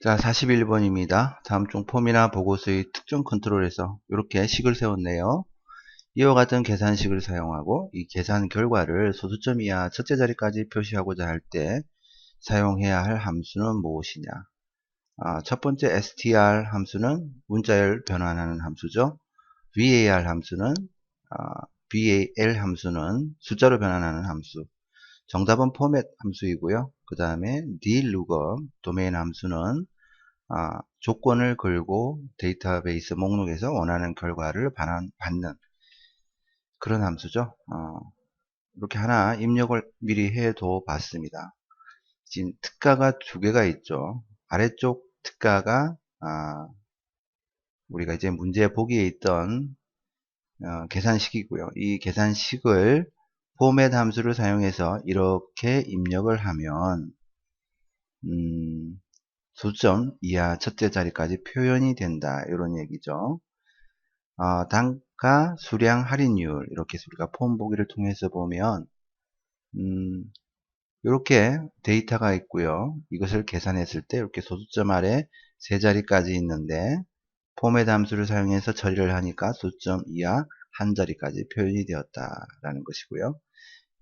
자, 41번입니다. 다음 중 폼이나 보고서의 특정 컨트롤에서 이렇게 식을 세웠네요. 이와 같은 계산식을 사용하고 이 계산 결과를 소수점 이하 첫째 자리까지 표시하고자 할 때 사용해야 할 함수는 무엇이냐? 첫 번째 str 함수는 문자열 변환하는 함수죠. var 함수는 val 함수는 숫자로 변환하는 함수. 정답은 포맷 함수이고요. 그 다음에 dlookup 도메인 함수는 조건을 걸고 데이터베이스 목록에서 원하는 결과를 받는 그런 함수죠. 이렇게 하나 입력을 미리 해둬 봤습니다. 지금 특가가 두 개가 있죠. 아래쪽 특가가 우리가 이제 문제 보기에 있던 계산식이고요. 이 계산식을 포맷 함수를 사용해서 이렇게 입력을 하면 수점 이하 첫째 자리까지 표현이 된다. 이런 얘기죠. 단가, 수량, 할인율 이렇게 우리가 폼 보기를 통해서 보면 이렇게 데이터가 있고요. 이것을 계산했을 때 이렇게 소수점 아래 세 자리까지 있는데 포맷 함수를 사용해서 처리를 하니까 소수점 이하 한 자리까지 표현이 되었다라는 것이고요.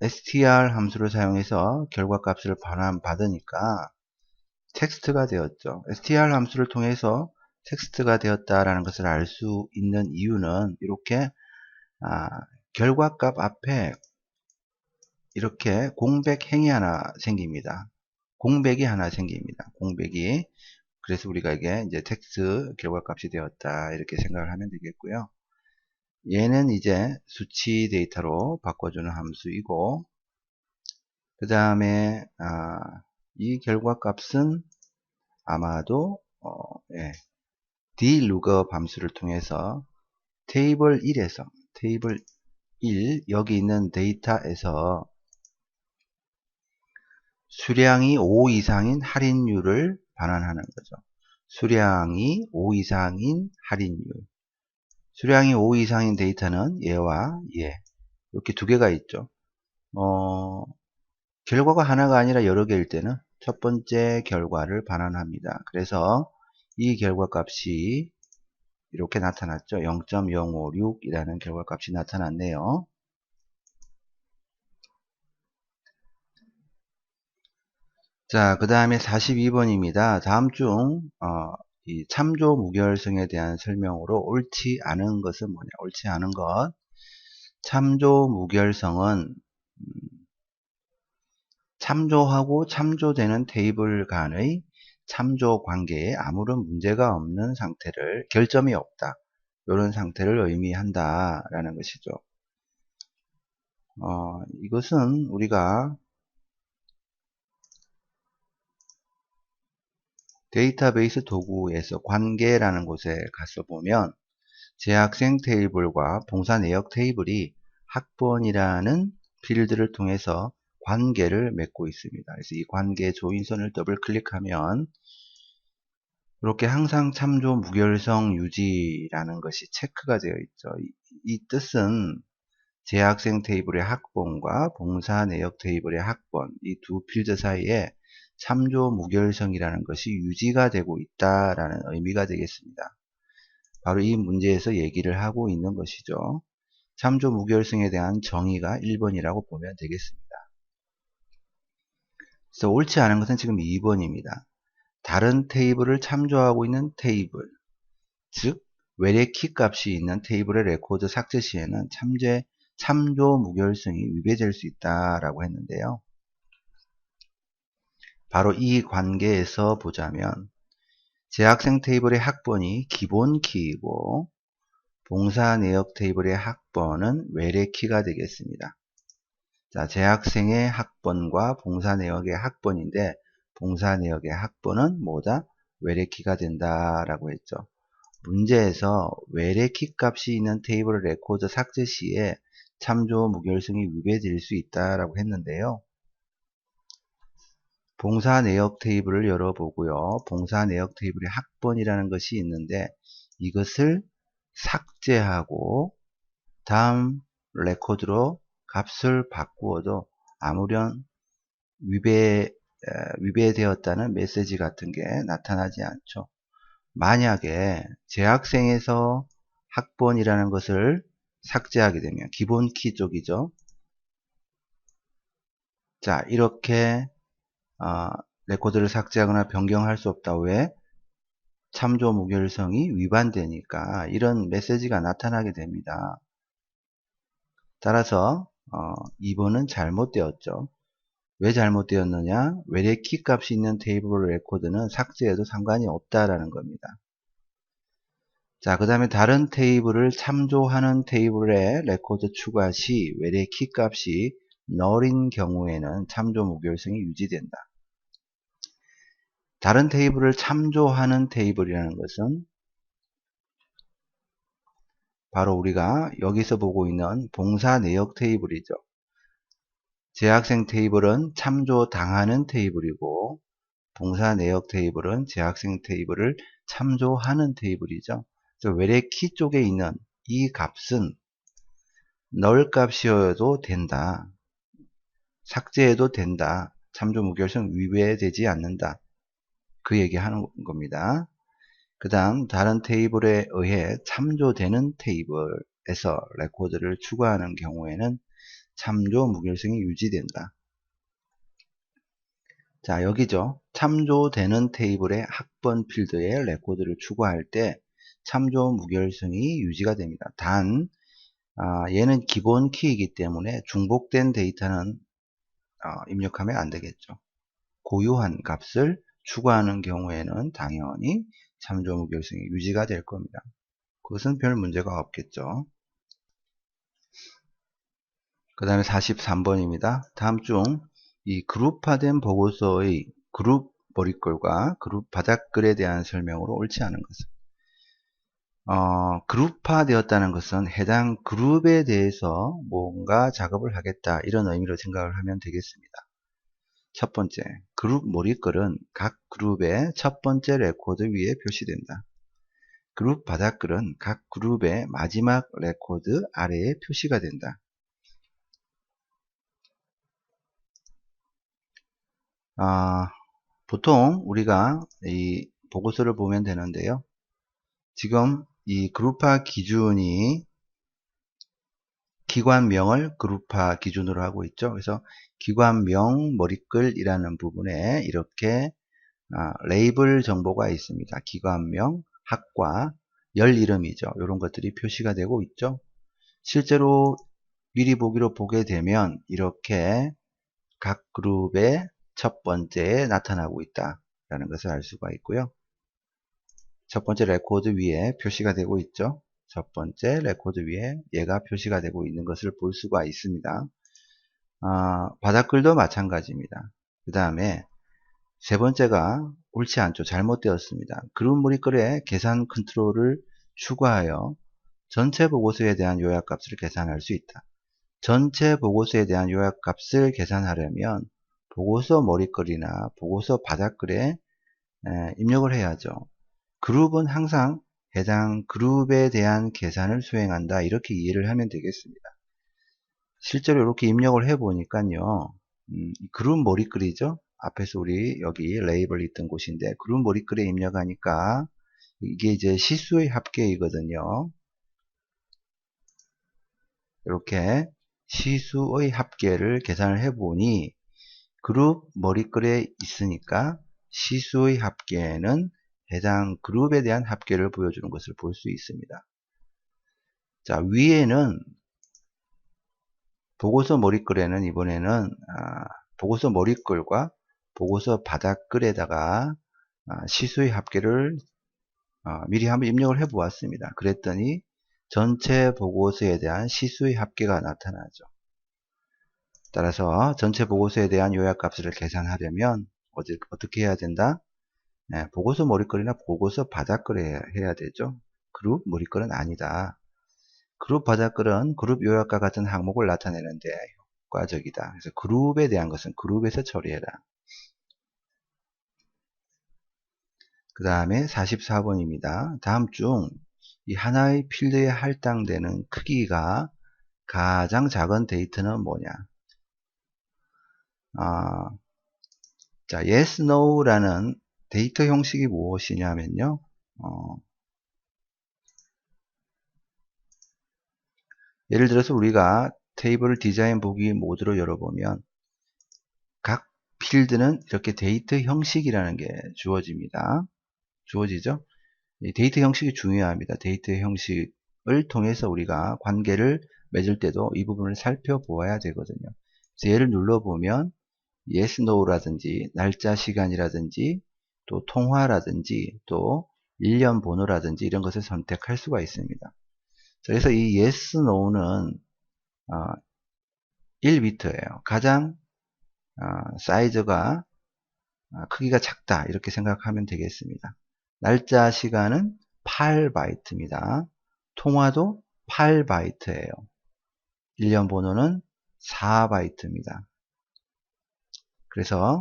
str 함수를 사용해서 결과값을 반환받으니까 텍스트가 되었죠. str 함수를 통해서 텍스트가 되었다라는 것을 알 수 있는 이유는 이렇게 결과값 앞에 이렇게 공백 행이 하나 생깁니다. 공백이 하나 생깁니다. 공백이. 그래서 우리가 이게 이제 텍스트 결과값이 되었다 이렇게 생각을 하면 되겠고요. 얘는 이제 수치 데이터로 바꿔주는 함수이고 그 다음에 이 결과값은 아마도 dlookup 함수를 통해서 테이블 1에서 테이블 1 여기 있는 데이터에서 수량이 5 이상인 할인율을 반환하는 거죠. 수량이 5 이상인 할인율. 수량이 5 이상인 데이터는 얘와 얘 이렇게 두 개가 있죠. 결과가 하나가 아니라 여러 개일 때는 첫 번째 결과를 반환합니다. 그래서 이 결과값이 이렇게 나타났죠. 0.056 이라는 결과값이 나타났네요. 자, 그 다음에 42번입니다. 다음 중 이 참조 무결성에 대한 설명으로 옳지 않은 것은 뭐냐? 옳지 않은 것. 참조 무결성은 참조하고 참조되는 테이블 간의 참조 관계에 아무런 문제가 없는 상태를, 결점이 없다. 이런 상태를 의미한다라는 것이죠. 이것은 우리가 데이터베이스 도구에서 관계라는 곳에 가서 보면 재학생 테이블과 봉사 내역 테이블이 학번이라는 필드를 통해서 관계를 맺고 있습니다. 그래서 이 관계 조인선을 더블 클릭하면 이렇게 항상 참조 무결성 유지라는 것이 체크가 되어 있죠. 이 뜻은 재학생 테이블의 학번과 봉사 내역 테이블의 학번, 이 두 필드 사이에 참조 무결성이라는 것이 유지가 되고 있다라는 의미가 되겠습니다. 바로 이 문제에서 얘기를 하고 있는 것이죠. 참조 무결성에 대한 정의가 1번이라고 보면 되겠습니다. 그래서 옳지 않은 것은 지금 2번입니다. 다른 테이블을 참조하고 있는 테이블, 즉 외래 키 값이 있는 테이블의 레코드 삭제 시에는 참조 무결성이 위배될 수 있다라고 했는데요. 바로 이 관계에서 보자면 재학생 테이블의 학번이 기본 키이고 봉사 내역 테이블의 학번은 외래 키가 되겠습니다. 자, 재학생의 학번과 봉사 내역의 학번인데 봉사 내역의 학번은 뭐다? 외래 키가 된다라고 했죠. 문제에서 외래 키 값이 있는 테이블 레코드 삭제 시에 참조 무결성이 위배될 수 있다라고 했는데요. 봉사 내역 테이블을 열어보고요. 봉사 내역 테이블의 학번이라는 것이 있는데 이것을 삭제하고 다음 레코드로 값을 바꾸어도 아무런 위배 위배되었다는 메시지 같은 게 나타나지 않죠. 만약에 재학생에서 학번이라는 것을 삭제하게 되면 기본 키 쪽이죠. 자, 이렇게 레코드를 삭제하거나 변경할 수 없다. 왜? 참조 무결성이 위반되니까 이런 메시지가 나타나게 됩니다. 따라서 2번은 잘못되었죠. 왜 잘못되었느냐? 외래 키 값이 있는 테이블 레코드는 삭제해도 상관이 없다라는 겁니다. 자, 그 다음에 다른 테이블을 참조하는 테이블에 레코드 추가 시 외래 키 값이 null인 경우에는 참조 무결성이 유지된다. 다른 테이블을 참조하는 테이블이라는 것은 바로 우리가 여기서 보고 있는 봉사 내역 테이블이죠. 재학생 테이블은 참조당하는 테이블이고 봉사 내역 테이블은 재학생 테이블을 참조하는 테이블이죠. 그래서 외래 키 쪽에 있는 이 값은 null 값이어도 된다. 삭제해도 된다. 참조 무결성 위배되지 않는다. 그 얘기하는 겁니다. 그 다음 다른 테이블에 의해 참조되는 테이블에서 레코드를 추가하는 경우에는 참조 무결성이 유지된다. 자, 여기죠. 참조되는 테이블의 학번 필드에 레코드를 추가할 때 참조 무결성이 유지가 됩니다. 단 얘는 기본 키이기 때문에 중복된 데이터는 입력하면 안 되겠죠. 고유한 값을 추가하는 경우에는 당연히 참조 무결성이 유지가 될 겁니다. 그것은 별 문제가 없겠죠. 그 다음에 43번입니다. 다음 중 이 그룹화된 보고서의 그룹 머릿글과 그룹 바닥글에 대한 설명으로 옳지 않은 것은 그룹화되었다는 것은 해당 그룹에 대해서 뭔가 작업을 하겠다 이런 의미로 생각을 하면 되겠습니다. 첫 번째, 그룹 머릿글은 각 그룹의 첫 번째 레코드 위에 표시된다. 그룹 바닥글은 각 그룹의 마지막 레코드 아래에 표시가 된다. 보통 우리가 이 보고서를 보면 되는데요. 지금 이 그룹화 기준이 기관명을 그룹화 기준으로 하고 있죠. 그래서 기관명 머릿글이라는 부분에 이렇게 레이블 정보가 있습니다. 기관명, 학과, 열 이름이죠. 이런 것들이 표시가 되고 있죠. 실제로 미리 보기로 보게 되면 이렇게 각 그룹의 첫 번째에 나타나고 있다라는 것을 알 수가 있고요. 첫 번째 레코드 위에 표시가 되고 있죠. 첫 번째 레코드 위에 얘가 표시가 되고 있는 것을 볼 수가 있습니다. 바닥글도 마찬가지입니다. 그 다음에 세 번째가 옳지 않죠. 잘못되었습니다. 그룹 머릿글에 계산 컨트롤을 추가하여 전체 보고서에 대한 요약값을 계산할 수 있다. 전체 보고서에 대한 요약값을 계산하려면 보고서 머릿글이나 보고서 바닥글에 입력을 해야죠. 그룹은 항상 해당 그룹에 대한 계산을 수행한다. 이렇게 이해를 하면 되겠습니다. 실제로 이렇게 입력을 해 보니까요. 그룹 머릿글이죠. 앞에서 우리 여기 레이블 있던 곳인데 그룹 머릿글에 입력하니까 이게 이제 시수의 합계이거든요. 이렇게 시수의 합계를 계산을 해 보니 그룹 머릿글에 있으니까 시수의 합계는 해당 그룹에 대한 합계를 보여주는 것을 볼 수 있습니다. 자, 위에는 보고서 머릿글에는 이번에는 보고서 머릿글과 보고서 바닥글에다가 시수의 합계를 미리 한번 입력을 해 보았습니다. 그랬더니 전체 보고서에 대한 시수의 합계가 나타나죠. 따라서 전체 보고서에 대한 요약값을 계산하려면 어떻게 해야 된다? 보고서 머릿글이나 보고서 바닥글에 해야 되죠. 그룹 머릿글은 아니다. 그룹 바닥글은 그룹 요약과 같은 항목을 나타내는데 효과적이다. 그래서 그룹에 대한 것은 그룹에서 처리해라. 그 다음에 44번입니다. 다음 중 이 하나의 필드에 할당되는 크기가 가장 작은 데이터는 뭐냐? 자, yes, no라는 데이터 형식이 무엇이냐면요. 예를 들어서 우리가 테이블 디자인 보기 모드로 열어보면 각 필드는 이렇게 데이터 형식이라는 게 주어지죠. 이 데이터 형식이 중요합니다. 데이터 형식을 통해서 우리가 관계를 맺을 때도 이 부분을 살펴보아야 되거든요. 그래서 얘를 눌러보면 yes, no라든지 날짜, 시간이라든지 또 통화라든지 또 일련 번호라든지 이런 것을 선택할 수가 있습니다. 그래서 이 yes, no는 1비트예요. 가장 사이즈가 크기가 작다 이렇게 생각하면 되겠습니다. 날짜, 시간은 8바이트입니다. 통화도 8바이트예요. 일련 번호는 4바이트입니다. 그래서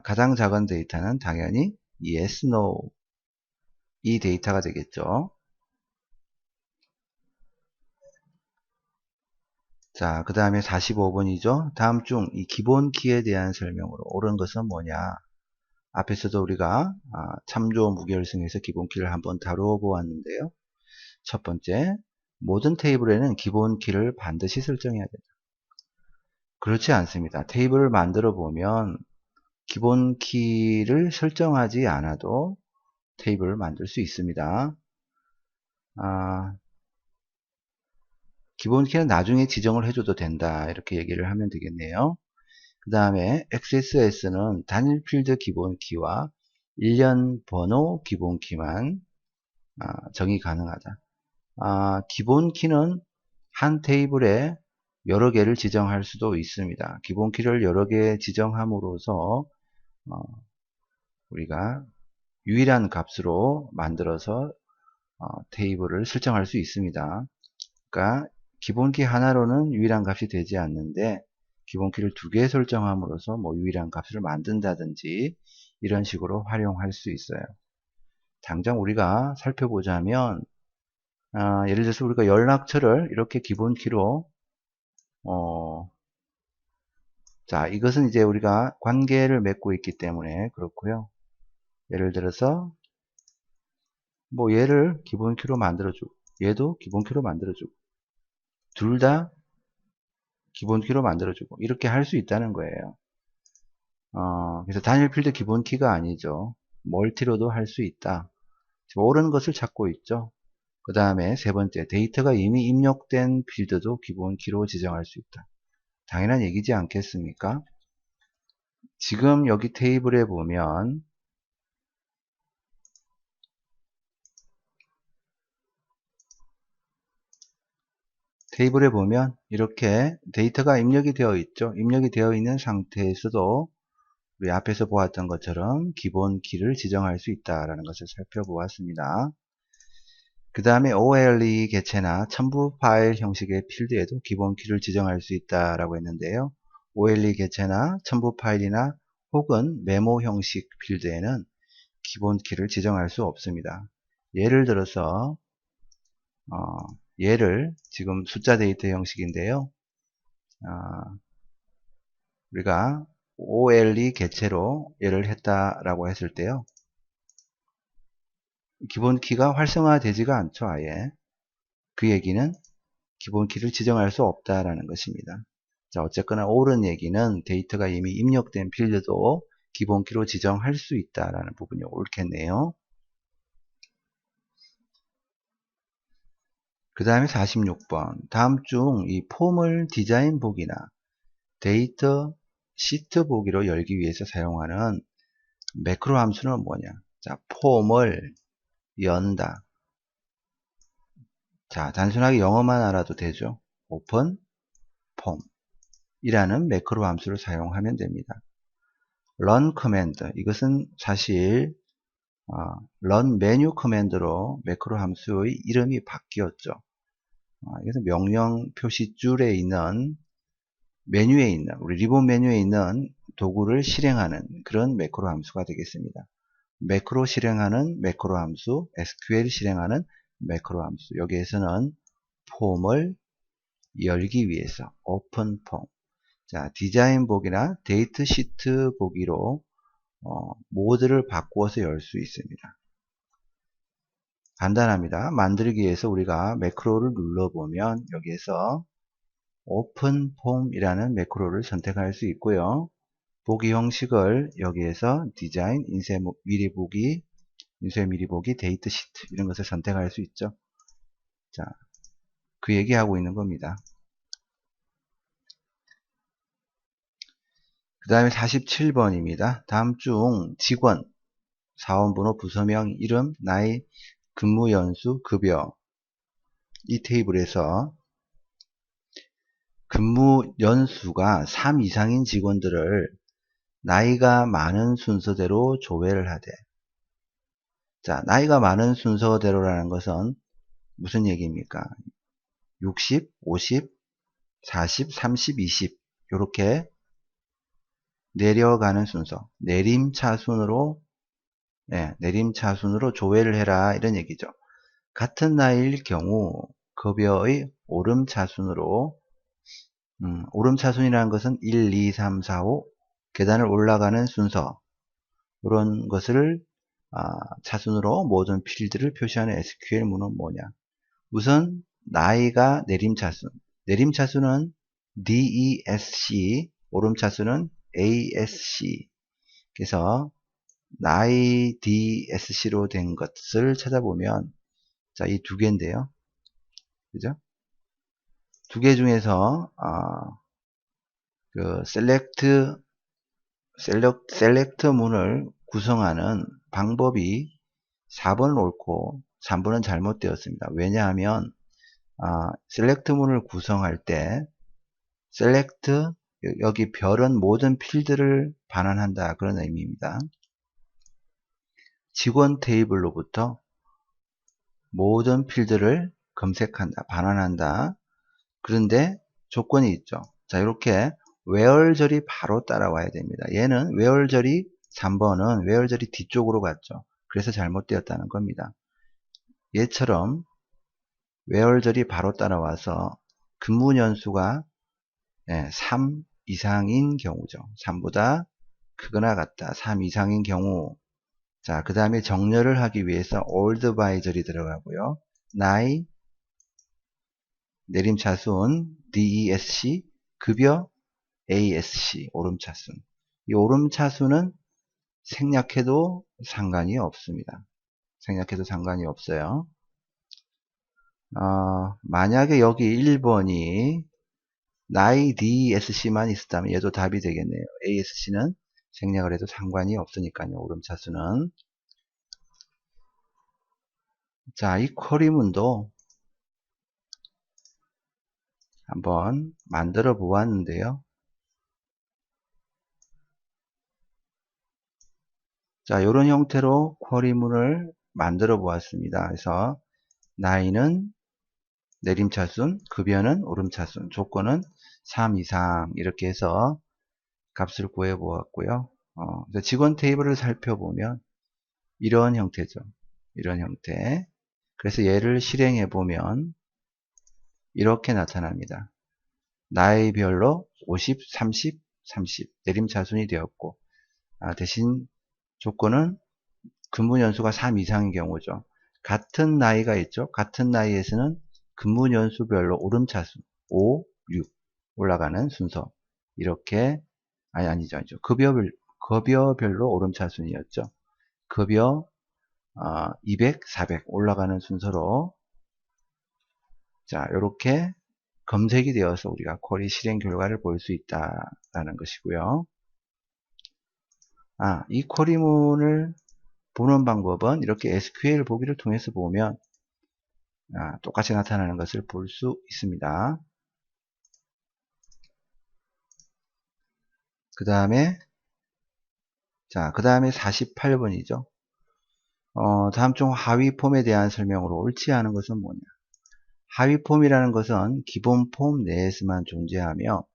가장 작은 데이터는 당연히 yes, no 이 데이터가 되겠죠. 자, 그 다음에 45번이죠. 다음 중 이 기본 키에 대한 설명으로 옳은 것은 뭐냐. 앞에서도 우리가 참조 무결성에서 기본 키를 한번 다루어 보았는데요. 첫 번째, 모든 테이블에는 기본 키를 반드시 설정해야 된다. 그렇지 않습니다. 테이블을 만들어 보면 기본 키를 설정하지 않아도 테이블을 만들 수 있습니다. 기본 키는 나중에 지정을 해줘도 된다. 이렇게 얘기를 하면 되겠네요. 그 다음에 XSS는 단일 필드 기본 키와 일련 번호 기본 키만 정의 가능하다. 기본 키는 한 테이블에 여러 개를 지정할 수도 있습니다. 기본 키를 여러 개 지정함으로써 우리가 유일한 값으로 만들어서 테이블을 설정할 수 있습니다. 그러니까 기본 키 하나로는 유일한 값이 되지 않는데 기본 키를 두 개 설정함으로써 뭐 유일한 값을 만든다든지 이런 식으로 활용할 수 있어요. 당장 우리가 살펴보자면 예를 들어서 우리가 연락처를 이렇게 기본 키로 자, 이것은 이제 우리가 관계를 맺고 있기 때문에 그렇고요. 예를 들어서 뭐 얘를 기본 키로 만들어주고 얘도 기본 키로 만들어주고 둘 다 기본 키로 만들어주고 이렇게 할 수 있다는 거예요. 그래서 단일 필드 기본 키가 아니죠. 멀티로도 할 수 있다. 옳은 것을 찾고 있죠. 그 다음에 세 번째, 데이터가 이미 입력된 필드도 기본 키로 지정할 수 있다. 당연한 얘기지 않겠습니까? 지금 여기 테이블에 보면 이렇게 데이터가 입력이 되어 있죠. 입력이 되어 있는 상태에서도 우리 앞에서 보았던 것처럼 기본 키를 지정할 수 있다는 것을 살펴보았습니다. 그 다음에 OLE 개체나 첨부 파일 형식의 필드에도 기본 키를 지정할 수 있다라고 했는데요. OLE 개체나 첨부 파일이나 혹은 메모 형식 필드에는 기본 키를 지정할 수 없습니다. 예를 들어서 얘를 지금 숫자 데이터 형식인데요. 우리가 OLE 개체로 얘를 했다라고 했을 때요. 기본 키가 활성화되지가 않죠, 아예. 그 얘기는 기본 키를 지정할 수 없다라는 것입니다. 자, 어쨌거나 옳은 얘기는 데이터가 이미 입력된 필드도 기본 키로 지정할 수 있다라는 부분이 옳겠네요. 그 다음에 46번. 다음 중 이 폼을 디자인 보기나 데이터 시트 보기로 열기 위해서 사용하는 매크로 함수는 뭐냐? 자, 폼을 연다. 자, 단순하게 영어만 알아도 되죠. 오픈 폼 이라는 매크로 함수를 사용하면 됩니다. run command 이것은 사실 run menu command로 매크로 함수의 이름이 바뀌었죠. 이것은 명령 표시줄에 있는 메뉴에 있는 우리 리본 메뉴에 있는 도구를 실행하는 그런 매크로 함수가 되겠습니다. 매크로 실행하는 매크로 함수, SQL 실행하는 매크로 함수. 여기에서는 폼을 열기 위해서 오픈 폼. 자, 디자인 보기나 데이트 시트 보기로 모드를 바꾸어서 열 수 있습니다. 간단합니다. 만들기 위해서 우리가 매크로를 눌러보면 여기에서 오픈 폼이라는 매크로를 선택할 수 있고요. 보기 형식을 여기에서 디자인, 인쇄 미리 보기, 인쇄 미리 보기, 데이트 시트 이런 것을 선택할 수 있죠. 자, 그 얘기하고 있는 겁니다. 그 다음에 47번입니다. 다음 중 직원, 사원번호, 부서명, 이름, 나이, 근무 연수, 급여 이 테이블에서 근무 연수가 3 이상인 직원들을 나이가 많은 순서대로 조회를 하되, 자, 나이가 많은 순서대로라는 것은 무슨 얘기입니까? 60, 50, 40, 30, 20 이렇게 내려가는 순서, 내림차순으로 조회를 해라 이런 얘기죠. 같은 나이일 경우 급여의 오름차순으로 오름차순이라는 것은 1, 2, 3, 4, 5 계단을 올라가는 순서 이런 것을 차순으로 모든 필드를 표시하는 SQL 문은 뭐냐? 우선 나이가 내림차순, 내림차순은 DESC, 오름차순은 ASC. 그래서 나이 DSC로 된 것을 찾아보면 자, 이 두 개인데요. 그죠? 두 개 중에서 그 셀렉트 문을 구성하는 방법이 4번 옳고 3번은 잘못되었습니다. 왜냐하면 셀렉트 문을 구성할 때 셀렉트 여기 별은 모든 필드를 반환한다 그런 의미입니다. 직원 테이블로부터 모든 필드를 검색한다, 반환한다. 그런데 조건이 있죠. 자, 이렇게 외월절이 바로 따라와야 됩니다. 얘는 외월절이 3번은 외월절이 뒤쪽으로 갔죠. 그래서 잘못되었다는 겁니다. 얘처럼 외월절이 바로 따라와서 근무 연수가 3 이상인 경우죠. 3보다 크거나 같다. 3 이상인 경우. 자, 그 다음에 정렬을 하기 위해서 old by절이 들어가고요. 나이, 내림차순, DESC, 급여, ASC, 오름차순. 이 오름차순은 생략해도 상관이 없습니다. 생략해도 상관이 없어요. 만약에 여기 1번이 나이 DSC만 있었다면 얘도 답이 되겠네요. ASC는 생략을 해도 상관이 없으니까요. 오름차순은. 자, 이 쿼리문도 한번 만들어 보았는데요. 자, 이런 형태로 쿼리문을 만들어 보았습니다. 그래서 나이는 내림차순, 급여는 오름차순, 조건은 3 이상 이렇게 해서 값을 구해 보았고요. 직원 테이블을 살펴보면 이런 형태죠. 이런 형태. 그래서 얘를 실행해 보면 이렇게 나타납니다. 나이별로 50, 30, 30 내림차순이 되었고 대신 조건은 근무 연수가 3 이상인 경우죠. 같은 나이가 있죠. 같은 나이에서는 근무 연수별로 오름차순 5, 6 올라가는 순서 이렇게 아니죠. 급여별로 오름차순이었죠. 급여 200, 400 올라가는 순서로 자 이렇게 검색이 되어서 우리가 쿼리 실행 결과를 볼 수 있다라는 것이고요. 이 쿼리문을 보는 방법은 이렇게 SQL 보기를 통해서 보면 똑같이 나타나는 것을 볼 수 있습니다. 그 다음에 48번이죠. 다음 중 하위 폼에 대한 설명으로 옳지 않은 것은 뭐냐? 하위 폼이라는 것은 기본 폼 내에서만 존재하며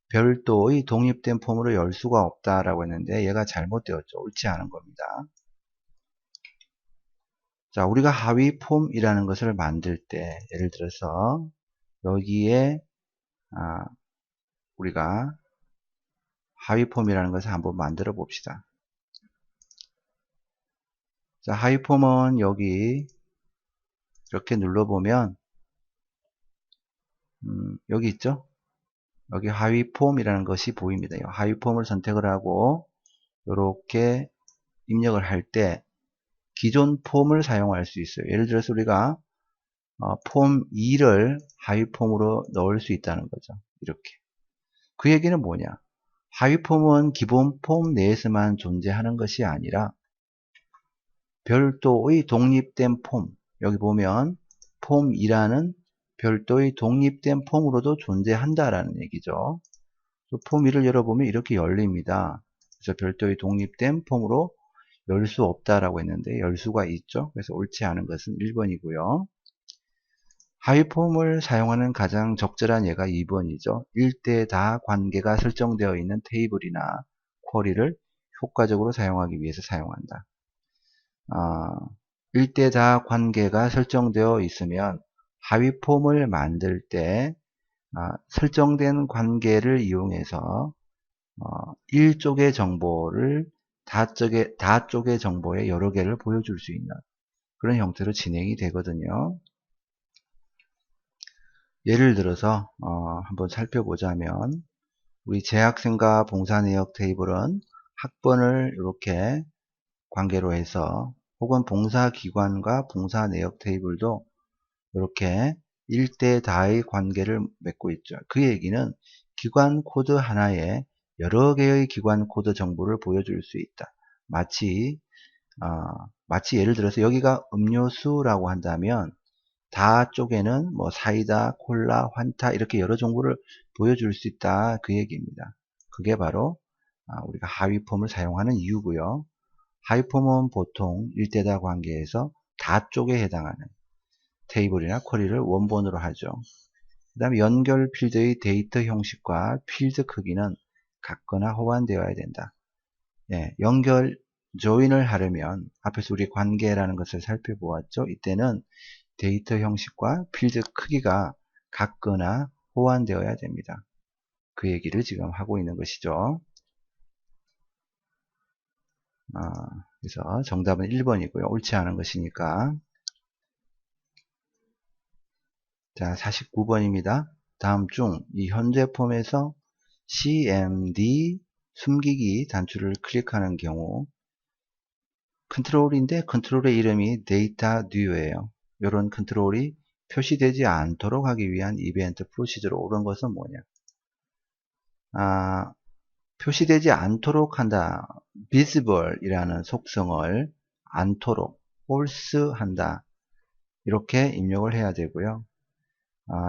별도의 독립된 폼으로 열 수가 없다라고 했는데 얘가 잘못되었죠. 옳지 않은 겁니다. 자, 우리가 하위 폼이라는 것을 만들 때 예를 들어서 여기에 우리가 하위 폼이라는 것을 한번 만들어 봅시다. 자, 하위 폼은 여기 이렇게 눌러보면 여기 있죠? 여기 하위 폼이라는 것이 보입니다. 하위 폼을 선택을 하고 이렇게 입력을 할 때 기존 폼을 사용할 수 있어요. 예를 들어서 우리가 폼 2를 하위 폼으로 넣을 수 있다는 거죠. 이렇게. 그 얘기는 뭐냐? 하위 폼은 기본 폼 내에서만 존재하는 것이 아니라 별도의 독립된 폼, 여기 보면 폼 2라는 별도의 독립된 폼으로도 존재한다라는 얘기죠. 폼 2를 열어보면 이렇게 열립니다. 그래서 별도의 독립된 폼으로 열 수 없다라고 했는데 열 수가 있죠. 그래서 옳지 않은 것은 1번이고요. 하위 폼을 사용하는 가장 적절한 예가 2번이죠. 일대다 관계가 설정되어 있는 테이블이나 쿼리를 효과적으로 사용하기 위해서 사용한다. 일대다 관계가 설정되어 있으면 하위 폼을 만들 때 설정된 관계를 이용해서 일쪽의 정보를 다 쪽의 정보의 여러 개를 보여줄 수 있는 그런 형태로 진행이 되거든요. 예를 들어서 한번 살펴보자면 우리 재학생과 봉사 내역 테이블은 학번을 이렇게 관계로 해서 혹은 봉사기관과 봉사 내역 테이블도 이렇게 1대 다의 관계를 맺고 있죠. 그 얘기는 기관 코드 하나에 여러 개의 기관 코드 정보를 보여줄 수 있다. 마치 예를 들어서 여기가 음료수라고 한다면 다 쪽에는 뭐 사이다, 콜라, 환타 이렇게 여러 정보를 보여줄 수 있다. 그 얘기입니다. 그게 바로 우리가 하위 폼을 사용하는 이유고요. 하위 폼은 보통 일대다 관계에서 다 쪽에 해당하는 테이블이나 쿼리를 원본으로 하죠. 그 다음에 연결 필드의 데이터 형식과 필드 크기는 같거나 호환되어야 된다. 연결 조인을 하려면 앞에서 우리 관계라는 것을 살펴보았죠. 이때는 데이터 형식과 필드 크기가 같거나 호환되어야 됩니다. 그 얘기를 지금 하고 있는 것이죠. 그래서 정답은 1번이고요. 옳지 않은 것이니까. 자, 49번입니다. 다음 중 이 현재 폼에서 CMD 숨기기 단추를 클릭하는 경우 컨트롤인데 컨트롤의 이름이 데이터 듀예요. 이런 컨트롤이 표시되지 않도록 하기 위한 이벤트 프로시저로 옳은 것은 뭐냐? 표시되지 않도록 한다. visible 이라는 속성을 않도록 false 한다. 이렇게 입력을 해야 되고요.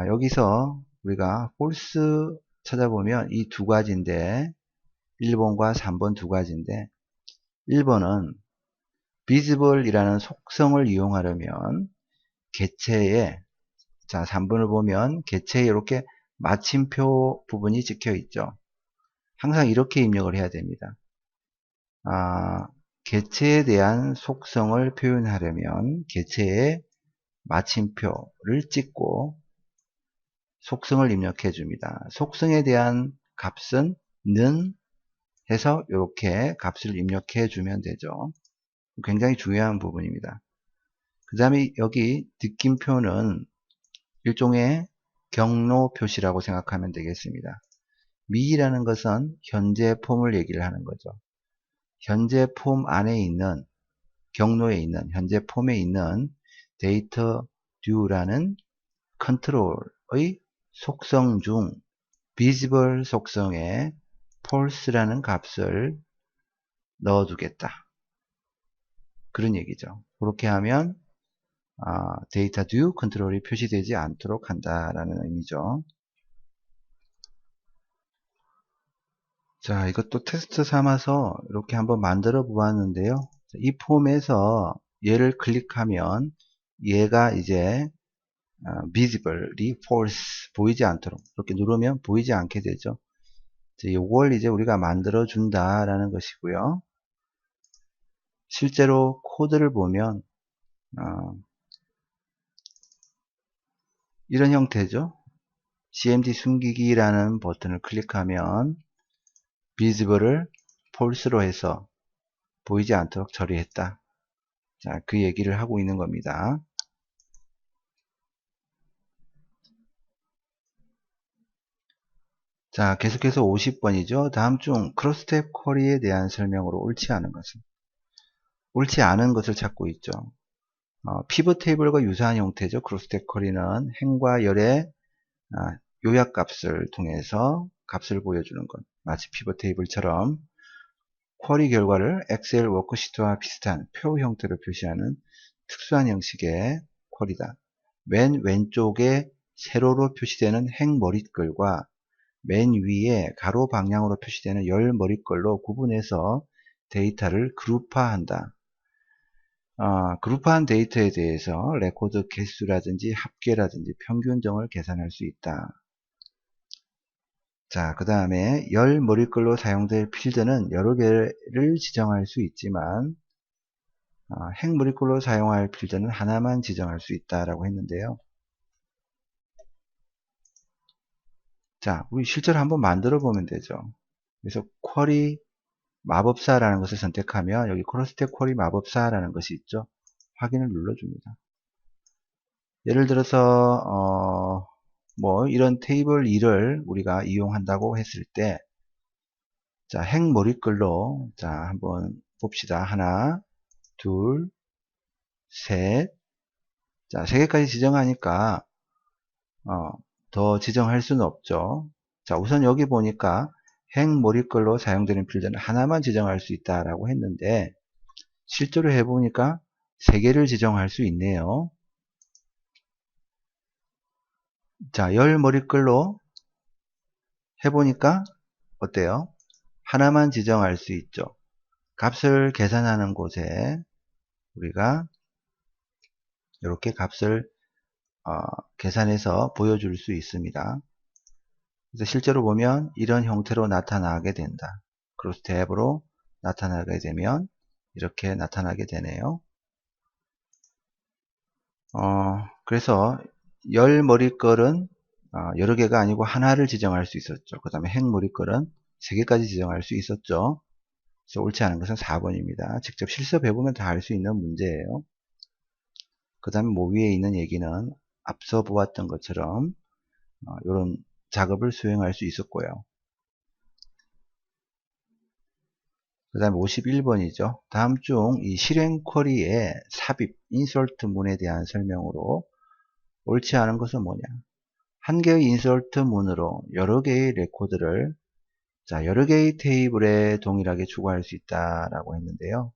여기서 우리가 false 찾아보면 이 두 가지인데 1번과 3번 두 가지인데 1번은 visible 이라는 속성을 이용하려면 객체에 3번을 보면 객체에 이렇게 마침표 부분이 찍혀 있죠. 항상 이렇게 입력을 해야 됩니다. 객체에 대한 속성을 표현하려면 객체에 마침표를 찍고 속성을 입력해 줍니다. 속성에 대한 값은 는 해서 이렇게 값을 입력해 주면 되죠. 굉장히 중요한 부분입니다. 그 다음에 여기 느낌표는 일종의 경로 표시라고 생각하면 되겠습니다. 미라는 것은 현재 폼을 얘기를 하는 거죠. 현재 폼 안에 있는 경로에 있는 현재 폼에 있는 데이터 듀라는 컨트롤의 속성 중 visible 속성에 false라는 값을 넣어두겠다. 그런 얘기죠. 그렇게 하면 데이터 듀 컨트롤이 표시되지 않도록 한다라는 의미죠. 자, 이것도 테스트 삼아서 이렇게 한번 만들어 보았는데요. 이 폼에서 얘를 클릭하면 얘가 이제 visible이 false 보이지 않도록 이렇게 누르면 보이지 않게 되죠. 이걸 이제 우리가 만들어 준다라는 것이고요. 실제로 코드를 보면 이런 형태죠. CMD 숨기기라는 버튼을 클릭하면 visible을 false로 해서 보이지 않도록 처리했다. 자, 그 얘기를 하고 있는 겁니다. 자, 계속해서 50번이죠. 다음 중 크로스탭 쿼리에 대한 설명으로 옳지 않은 것을 찾고 있죠. 피벗 테이블과 유사한 형태죠. 크로스탭 쿼리는 행과 열의 요약값을 통해서 값을 보여주는 것. 마치 피벗 테이블처럼 쿼리 결과를 엑셀 워크시트와 비슷한 표 형태로 표시하는 특수한 형식의 쿼리다. 맨 왼쪽에 세로로 표시되는 행 머릿글과 맨 위에 가로 방향으로 표시되는 열 머릿글로 구분해서 데이터를 그룹화한다. 그룹화한 데이터에 대해서 레코드 개수라든지 합계라든지 평균점을 계산할 수 있다. 자, 그 다음에 열 머릿글로 사용될 필드는 여러 개를 지정할 수 있지만 행 머릿글로 사용할 필드는 하나만 지정할 수 있다라고 했는데요. 자, 우리 실제로 한번 만들어 보면 되죠. 그래서 쿼리 마법사라는 것을 선택하면 여기 크로스탭 쿼리 마법사라는 것이 있죠. 확인을 눌러줍니다. 예를 들어서 뭐 이런 테이블 2를 우리가 이용한다고 했을 때, 자, 행 머릿글로 자 한번 봅시다. 하나, 둘, 셋. 자, 3개까지 지정하니까 더 지정할 수는 없죠. 자, 우선 여기 보니까 행 머릿글로 사용되는 필드는 하나만 지정할 수 있다라고 했는데 실제로 해보니까 3개를 지정할 수 있네요. 자, 열 머릿글로 해보니까 어때요? 하나만 지정할 수 있죠. 값을 계산하는 곳에 우리가 이렇게 값을 계산해서 보여줄 수 있습니다. 그래서 실제로 보면 이런 형태로 나타나게 된다. 크로스탭으로 나타나게 되면 이렇게 나타나게 되네요. 그래서 열 머릿글은 여러 개가 아니고 하나를 지정할 수 있었죠. 그 다음에 행 머릿글은 3개까지 지정할 수 있었죠. 그래서 옳지 않은 것은 4번입니다. 직접 실습해보면 다 알 수 있는 문제예요. 그 다음에 뭐 위에 있는 얘기는 앞서 보았던 것처럼 이런 작업을 수행할 수 있었고요. 그 다음에 51번이죠. 다음 중 이 실행 쿼리의 삽입, 인서트 문에 대한 설명으로 옳지 않은 것은 뭐냐? 한 개의 인서트 문으로 여러 개의 레코드를 여러 개의 테이블에 동일하게 추가할 수 있다라고 했는데요.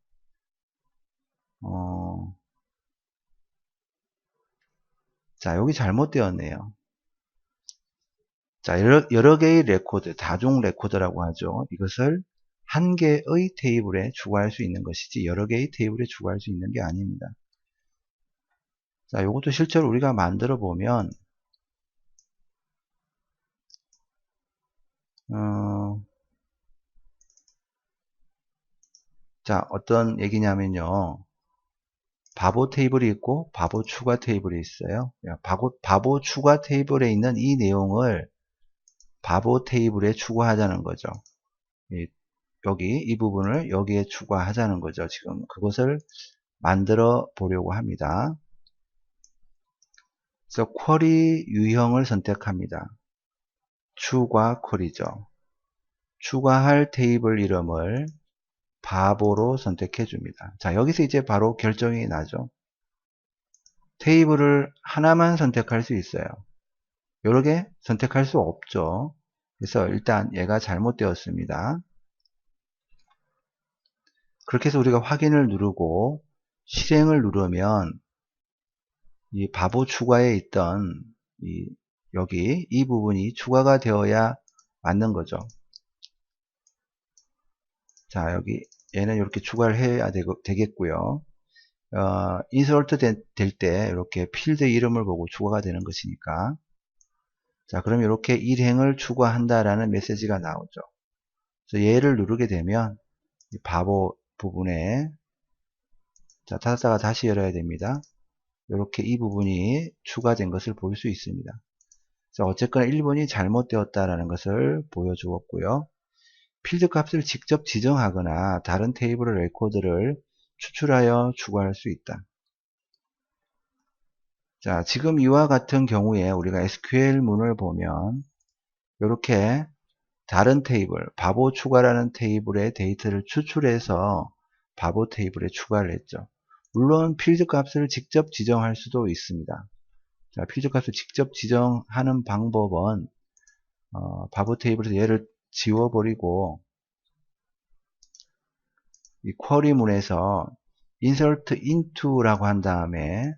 자, 여기 잘못되었네요. 자, 여러 개의 레코드, 다중 레코드라고 하죠. 이것을 한 개의 테이블에 추가할 수 있는 것이지 여러 개의 테이블에 추가할 수 있는 게 아닙니다. 자, 이것도 실제로 우리가 만들어 보면 자, 어떤 얘기냐면요. 바보 테이블이 있고 바보 추가 테이블이 있어요. 바보 추가 테이블에 있는 이 내용을 바보 테이블에 추가하자는 거죠. 여기 이 부분을 여기에 추가하자는 거죠. 지금 그것을 만들어 보려고 합니다. 그래서 쿼리 유형을 선택합니다. 추가 쿼리죠. 추가할 테이블 이름을 바보로 선택해 줍니다. 자, 여기서 이제 바로 결정이 나죠. 테이블을 하나만 선택할 수 있어요. 여러 개 선택할 수 없죠. 그래서 일단 얘가 잘못되었습니다. 그렇게 해서 우리가 확인을 누르고 실행을 누르면 이 바보 추가에 있던 여기 이 부분이 추가가 되어야 맞는 거죠. 자, 여기 얘는 이렇게 추가를 해야 되겠고요. 인서트 될 때 이렇게 필드 이름을 보고 추가가 되는 것이니까. 자, 그럼 이렇게 일행을 추가한다라는 메시지가 나오죠. 그래서 얘를 누르게 되면 이 바보 부분에 자, 닫았다가 다시 열어야 됩니다. 이렇게 이 부분이 추가된 것을 볼 수 있습니다. 자, 어쨌거나 1번이 잘못되었다라는 것을 보여주었고요. 필드 값을 직접 지정하거나 다른 테이블의 레코드를 추출하여 추가할 수 있다. 자, 지금 이와 같은 경우에 우리가 SQL문을 보면 이렇게 다른 테이블, 바보 추가라는 테이블의 데이터를 추출해서 바보 테이블에 추가를 했죠. 물론 필드 값을 직접 지정할 수도 있습니다. 자, 필드 값을 직접 지정하는 방법은 바보 테이블에서 얘를 지워버리고 이 쿼리문에서 insert into라고 한 다음에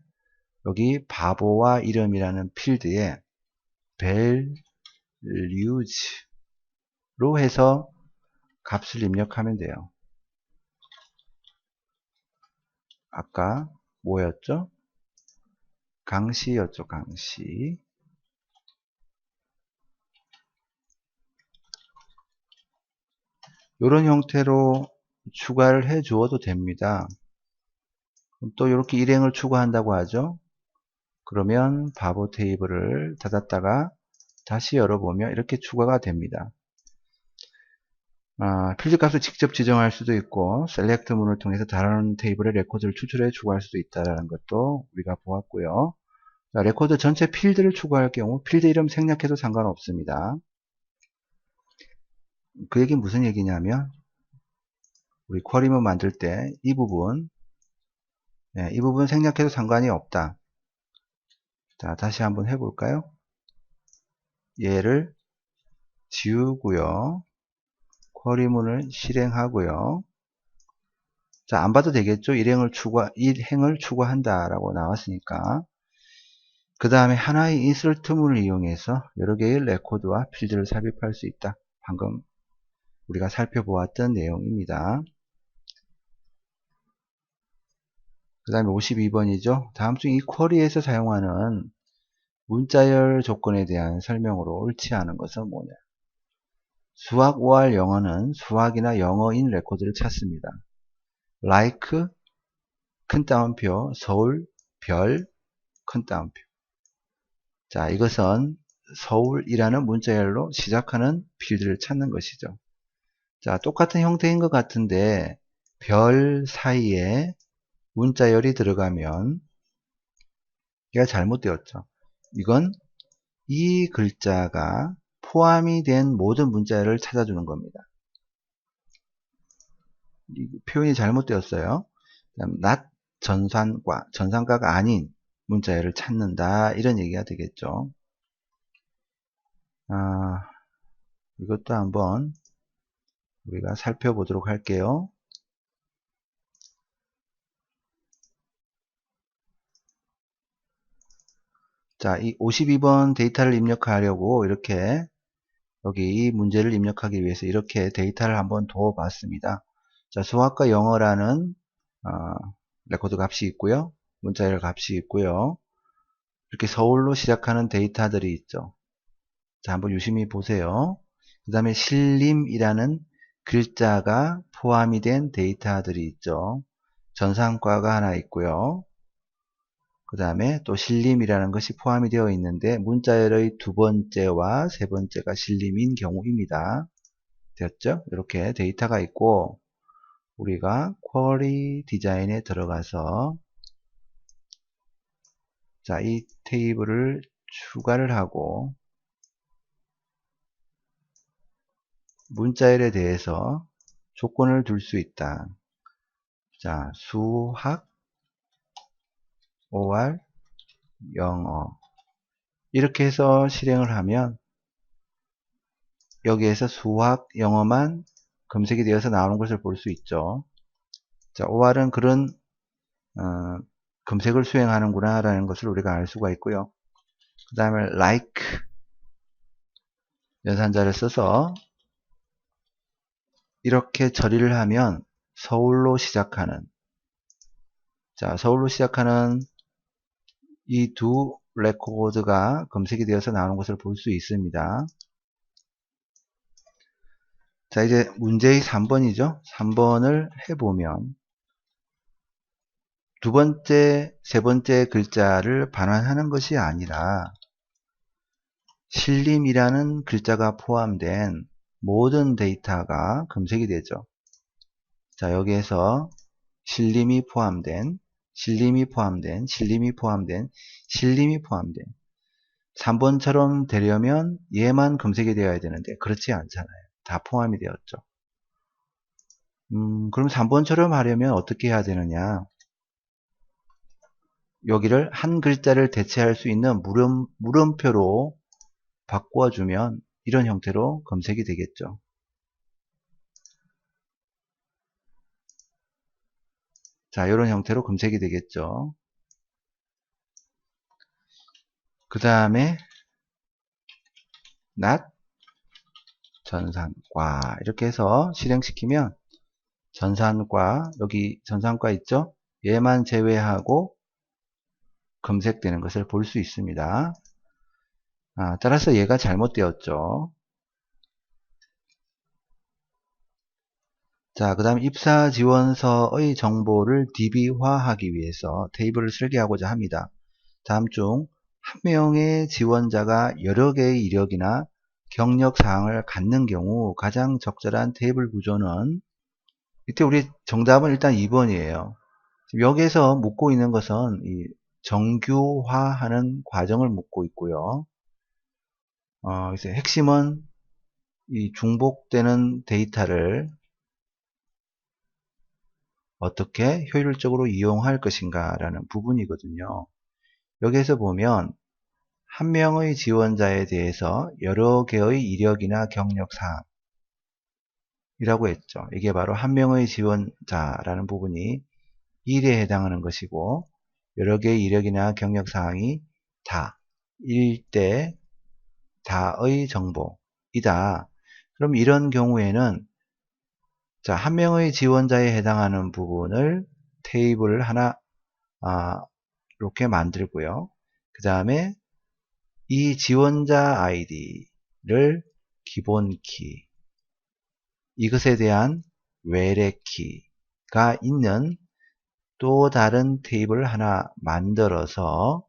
여기 바보와 이름이라는 필드에 values로 해서 값을 입력하면 돼요. 아까 뭐였죠? 강시였죠, 강시. 이런 형태로 추가를 해 주어도 됩니다. 또 이렇게 일행을 추가한다고 하죠. 그러면 바보 테이블을 닫았다가 다시 열어보면 이렇게 추가가 됩니다. 필드 값을 직접 지정할 수도 있고 셀렉트 문을 통해서 다른 테이블의 레코드를 추출해 추가할 수도 있다는 것도 우리가 보았고요. 자, 레코드 전체 필드를 추가할 경우 필드 이름 생략해도 상관없습니다. 그 얘기는 무슨 얘기냐면 우리 쿼리문 만들 때 이 부분 이 부분 생략해도 상관이 없다. 자, 다시 한번 해볼까요? 얘를 지우고요. 쿼리문을 실행하고요. 자, 안 봐도 되겠죠? 일행을 추가한다 라고 나왔으니까. 그 다음에 하나의 인서트문을 이용해서 여러 개의 레코드와 필드를 삽입할 수 있다. 방금 우리가 살펴보았던 내용입니다. 그 다음에 52번이죠. 다음 중 이 쿼리에서 사용하는 문자열 조건에 대한 설명으로 옳지 않은 것은 뭐냐? 수학 OR 영어는 수학이나 영어인 레코드를 찾습니다. like 큰 따옴표, 서울, 별, 큰 따옴표. 자, 이것은 서울이라는 문자열로 시작하는 필드를 찾는 것이죠. 자, 똑같은 형태인 것 같은데 별 사이에 문자열이 들어가면 얘가 잘못되었죠. 이건 이 글자가 포함이 된 모든 문자열을 찾아주는 겁니다. 이 표현이 잘못되었어요. not 전산과가 아닌 문자열을 찾는다 이런 얘기가 되겠죠. 이것도 한번 우리가 살펴보도록 할게요. 자, 이 52번 데이터를 입력하려고 이렇게 여기 이 문제를 입력하기 위해서 이렇게 데이터를 한번 둬 봤습니다. 자, 수학과 영어라는 레코드 값이 있고요. 문자열 값이 있고요. 이렇게 서울로 시작하는 데이터들이 있죠. 자, 한번 유심히 보세요. 그 다음에 신림이라는 글자가 포함이 된 데이터들이 있죠. 전산과가 하나 있고요. 그 다음에 또 신림이라는 것이 포함이 되어 있는데 문자열의 두 번째와 세 번째가 신림인 경우입니다. 되었죠? 이렇게 데이터가 있고 우리가 쿼리 디자인에 들어가서 자, 이 테이블을 추가를 하고 문자열에 대해서 조건을 둘 수 있다. 자, 수학, OR, 영어 이렇게 해서 실행을 하면 여기에서 수학, 영어만 검색이 되어서 나오는 것을 볼 수 있죠. 자, OR은 그런 검색을 수행하는구나 라는 것을 우리가 알 수가 있고요. 그 다음에 like 연산자를 써서 이렇게 처리를 하면 서울로 시작하는 이 두 레코드가 검색이 되어서 나오는 것을 볼 수 있습니다. 자, 이제 문제의 3번이죠. 3번을 해보면 두 번째, 세 번째 글자를 반환하는 것이 아니라 신림이라는 글자가 포함된 모든 데이터가 검색이 되죠. 자, 여기에서 신림이 포함된 3번처럼 되려면 얘만 검색이 되어야 되는데 그렇지 않잖아요. 다 포함이 되었죠. 그럼 3번처럼 하려면 어떻게 해야 되느냐? 여기를 한 글자를 대체할 수 있는 물음표로 바꿔주면 이런 형태로 검색이 되겠죠. 자, 이런 형태로 검색이 되겠죠. 그 다음에 not 전산과 이렇게 해서 실행시키면 전산과, 여기 전산과 있죠? 얘만 제외하고 검색되는 것을 볼 수 있습니다. 따라서 얘가 잘못되었죠. 자, 그 다음 입사 지원서의 정보를 DB화하기 위해서 테이블을 설계하고자 합니다. 다음 중 한 명의 지원자가 여러 개의 이력이나 경력 사항을 갖는 경우 가장 적절한 테이블 구조는, 이때 우리 정답은 일단 2번이에요. 여기에서 묻고 있는 것은 이 정규화하는 과정을 묻고 있고요. 그래서 핵심은 이 중복되는 데이터를 어떻게 효율적으로 이용할 것인가 라는 부분이거든요. 여기에서 보면 한 명의 지원자에 대해서 여러 개의 이력이나 경력 사항이라고 했죠. 이게 바로 한 명의 지원자라는 부분이 1에 해당하는 것이고, 여러 개의 이력이나 경력 사항이 다 1대 다의 정보이다. 그럼 이런 경우에는 자, 한 명의 지원자에 해당하는 부분을 테이블을 하나 이렇게 만들고요. 그 다음에 이 지원자 아이디를 기본키, 이것에 대한 외래키가 있는 또 다른 테이블을 하나 만들어서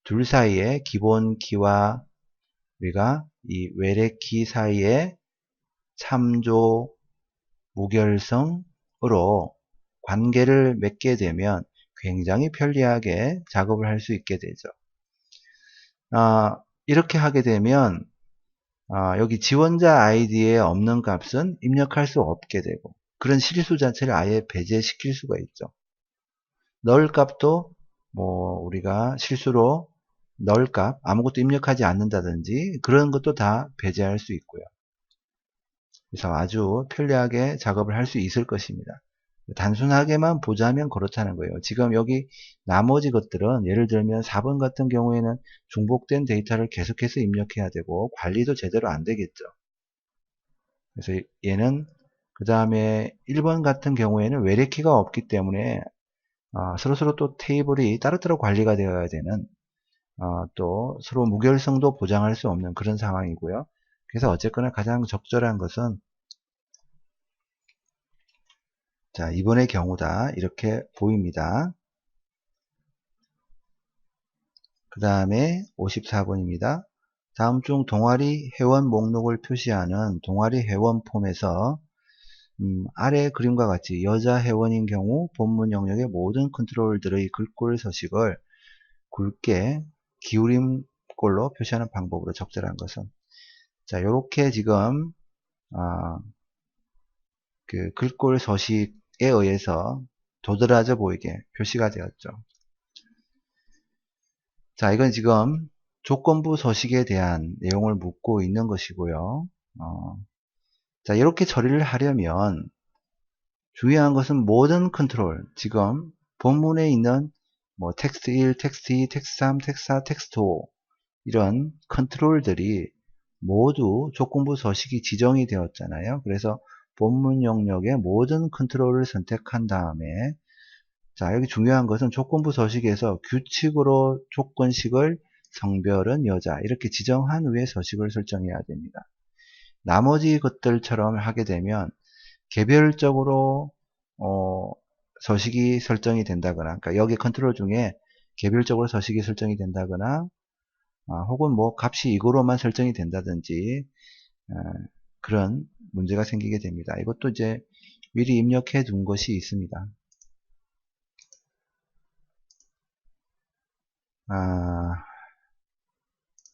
둘 사이에 기본키와 우리가 이 외래키 사이에 참조 무결성으로 관계를 맺게 되면 굉장히 편리하게 작업을 할 수 있게 되죠. 이렇게 하게 되면 여기 지원자 아이디에 없는 값은 입력할 수 없게 되고, 그런 실수 자체를 아예 배제시킬 수가 있죠. 널 값도 뭐 우리가 실수로 널 값 아무것도 입력하지 않는다든지 그런 것도 다 배제할 수 있고요. 그래서 아주 편리하게 작업을 할 수 있을 것입니다. 단순하게만 보자면 그렇다는 거예요. 지금 여기 나머지 것들은 예를 들면 4번 같은 경우에는 중복된 데이터를 계속해서 입력해야 되고 관리도 제대로 안 되겠죠. 그래서 얘는 그 다음에 1번 같은 경우에는 외래키가 없기 때문에 서로서로 또 테이블이 따로따로 관리가 되어야 되는, 또 서로 무결성도 보장할 수 없는 그런 상황이고요. 그래서 어쨌거나 가장 적절한 것은 자, 이번의 경우다 이렇게 보입니다. 그 다음에 54번입니다. 다음 중 동아리 회원 목록을 표시하는 동아리 회원 폼에서 아래 그림과 같이 여자 회원인 경우 본문 영역의 모든 컨트롤들의 글꼴 서식을 굵게 기울임꼴로 표시하는 방법으로 적절한 것은, 자, 요렇게 지금 그 글꼴 서식에 의해서 도드라져 보이게 표시가 되었죠. 자, 이건 지금 조건부 서식에 대한 내용을 묻고 있는 것이고요. 자, 이렇게 처리를 하려면 중요한 것은 모든 컨트롤, 지금 본문에 있는 뭐 텍스트 1, 텍스트 2, 텍스트 3, 텍스트 4, 텍스트 5 이런 컨트롤들이 모두 조건부 서식이 지정이 되었잖아요. 그래서 본문 영역의 모든 컨트롤을 선택한 다음에, 자, 여기 중요한 것은 조건부 서식에서 규칙으로 조건식을 성별은 여자 이렇게 지정한 후에 서식을 설정해야 됩니다. 나머지 것들처럼 하게 되면 개별적으로 서식이 설정이 된다거나, 그러니까 여기 컨트롤 중에 개별적으로 서식이 설정이 된다거나, 혹은 뭐 값이 이거로만 설정이 된다든지 그런 문제가 생기게 됩니다. 이것도 이제 미리 입력해 둔 것이 있습니다.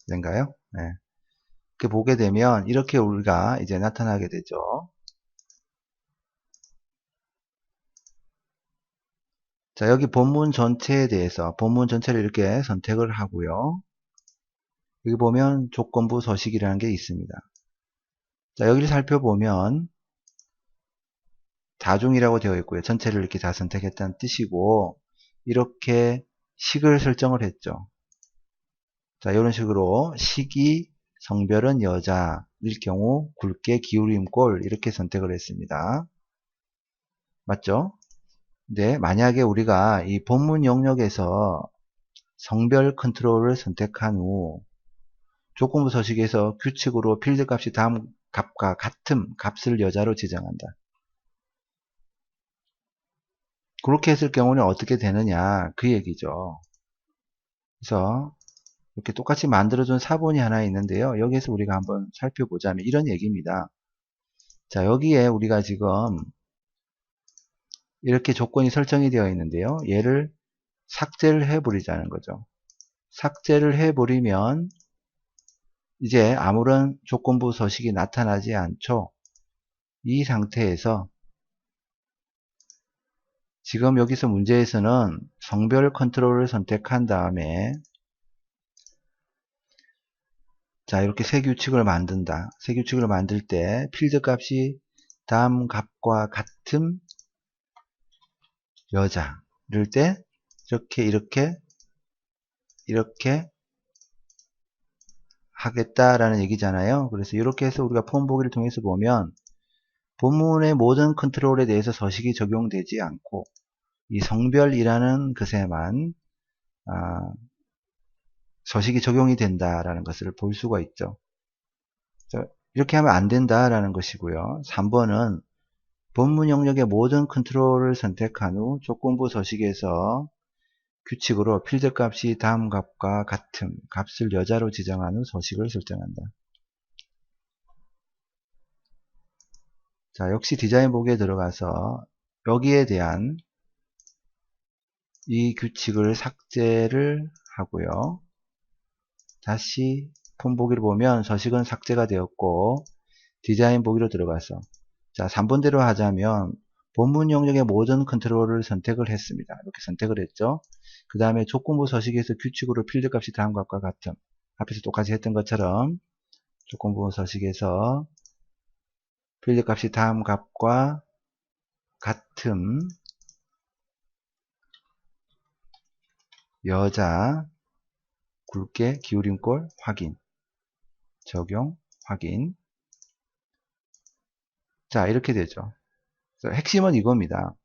된가요? 네. 이렇게 보게 되면 이렇게 우리가 이제 나타나게 되죠. 자, 여기 본문 전체에 대해서 본문 전체를 이렇게 선택을 하고요. 여기 보면 조건부 서식이라는 게 있습니다. 자, 여기를 살펴보면 다중이라고 되어 있고요. 전체를 이렇게 다 선택했다는 뜻이고, 이렇게 식을 설정을 했죠. 자, 이런 식으로 식이 성별은 여자일 경우 굵게 기울임꼴 이렇게 선택을 했습니다. 맞죠? 근데 만약에 우리가 이 본문 영역에서 성별 컨트롤을 선택한 후 조건부 서식에서 규칙으로 필드 값이 다음 값과 같음 값을 여자로 지정한다. 그렇게 했을 경우는 어떻게 되느냐 그 얘기죠. 그래서 이렇게 똑같이 만들어준 사본이 하나 있는데요. 여기에서 우리가 한번 살펴보자면 이런 얘기입니다. 자, 여기에 우리가 지금 이렇게 조건이 설정이 되어 있는데요. 얘를 삭제를 해버리자는 거죠. 삭제를 해버리면 이제 아무런 조건부 서식이 나타나지 않죠. 이 상태에서 지금 여기서 문제에서는 성별 컨트롤을 선택한 다음에 자, 이렇게 새 규칙을 만든다. 새 규칙을 만들 때 필드 값이 다음 값과 같음 여자 이럴 때 이렇게 하겠다라는 얘기잖아요. 그래서 이렇게 해서 우리가 폼 보기를 통해서 보면 본문의 모든 컨트롤에 대해서 서식이 적용되지 않고 이 성별이라는 것에만 서식이 적용이 된다라는 것을 볼 수가 있죠. 이렇게 하면 안 된다라는 것이고요. 3번은 본문 영역의 모든 컨트롤을 선택한 후 조건부 서식에서 규칙으로 필드 값이 다음 값과 같음 값을 여자로 지정한 후 서식을 설정한다. 자, 역시 디자인 보기에 들어가서 여기에 대한 이 규칙을 삭제를 하고요. 다시 폼 보기를 보면 서식은 삭제가 되었고 디자인 보기로 들어가서 자 3번대로 하자면 본문 영역의 모든 컨트롤을 선택을 했습니다. 이렇게 선택을 했죠. 그 다음에 조건부 서식에서 규칙으로 필드 값이 다음 값과 같음 앞에서 똑같이 했던 것처럼 조건부 서식에서 필드 값이 다음 값과 같음 여자 굵게 기울임꼴 확인 적용 확인 자 이렇게 되죠. 핵심은 이겁니다.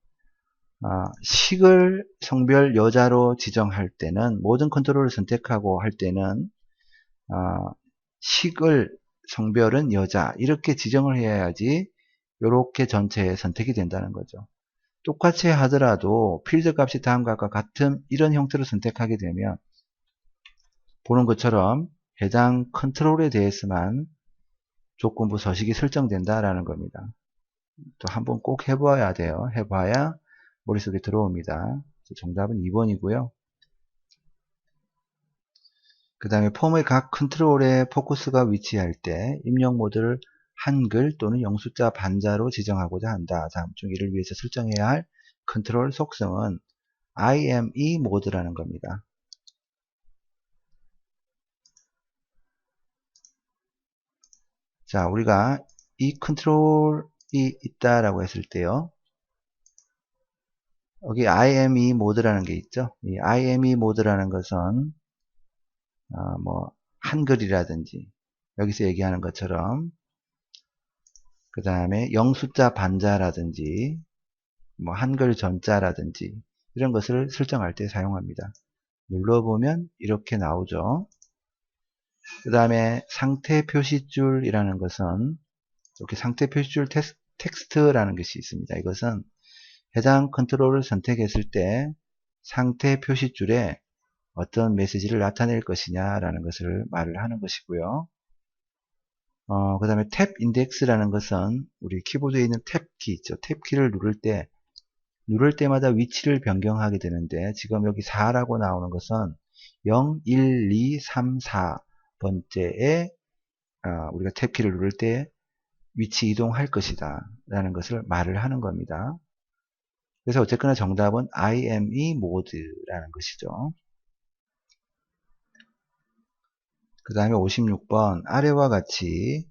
식을 성별 여자로 지정할 때는 모든 컨트롤을 선택하고 할 때는 식을 성별은 여자 이렇게 지정을 해야지 이렇게 전체에 선택이 된다는 거죠. 똑같이 하더라도 필드 값이 다음 값과 같은 이런 형태로 선택하게 되면 보는 것처럼 해당 컨트롤에 대해서만 조건부 서식이 설정된다라는 겁니다. 또 한번 꼭 해봐야 돼요. 해봐야 머릿속에 들어옵니다. 정답은 2번이고요. 그 다음에 폼의 각 컨트롤에 포커스가 위치할 때 입력 모드를 한글 또는 영숫자 반자로 지정하고자 한다. 다음 중 이를 위해서 설정해야 할 컨트롤 속성은 IME 모드라는 겁니다. 자, 우리가 이 컨트롤이 있다라고 했을 때요. 여기 IME 모드라는 게 있죠. 이 IME 모드라는 것은 뭐 한글이라든지 여기서 얘기하는 것처럼 그 다음에 영숫자 반자라든지 뭐 한글 전자라든지 이런 것을 설정할 때 사용합니다. 눌러보면 이렇게 나오죠. 그 다음에 상태 표시줄이라는 것은 이렇게 상태 표시줄 텍스트라는 것이 있습니다. 이것은 해당 컨트롤을 선택했을 때 상태 표시줄에 어떤 메시지를 나타낼 것이냐라는 것을 말을 하는 것이고요. 그 다음에 탭 인덱스라는 것은 우리 키보드에 있는 탭키 있죠. 탭키를 누를 때마다 위치를 변경하게 되는데, 지금 여기 4라고 나오는 것은 0, 1, 2, 3, 4번째에 우리가 탭키를 누를 때 위치 이동할 것이다 라는 것을 말을 하는 겁니다. 그래서 어쨌거나 정답은 IME 모드라는 것이죠. 그 다음에 56번 아래와 같이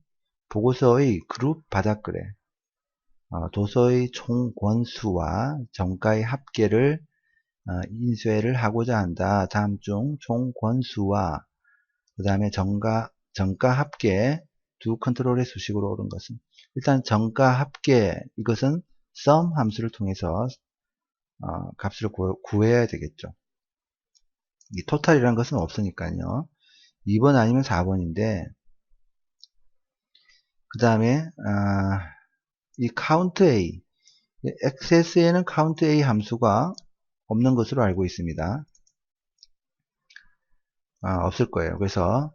보고서의 그룹 바닥글에 도서의 총 권수와 정가의 합계를 인쇄를 하고자 한다. 다음 중 총 권수와 그 다음에 정가 합계 두 컨트롤의 수식으로 옳은 것은, 일단 정가 합계, 이것은 sum 함수를 통해서 값을 구해야 되겠죠. 이 토탈이라는 것은 없으니까요. 2번 아니면 4번인데, 그 다음에 이 count A, XS에는 count A 함수가 없는 것으로 알고 있습니다. 없을 거예요. 그래서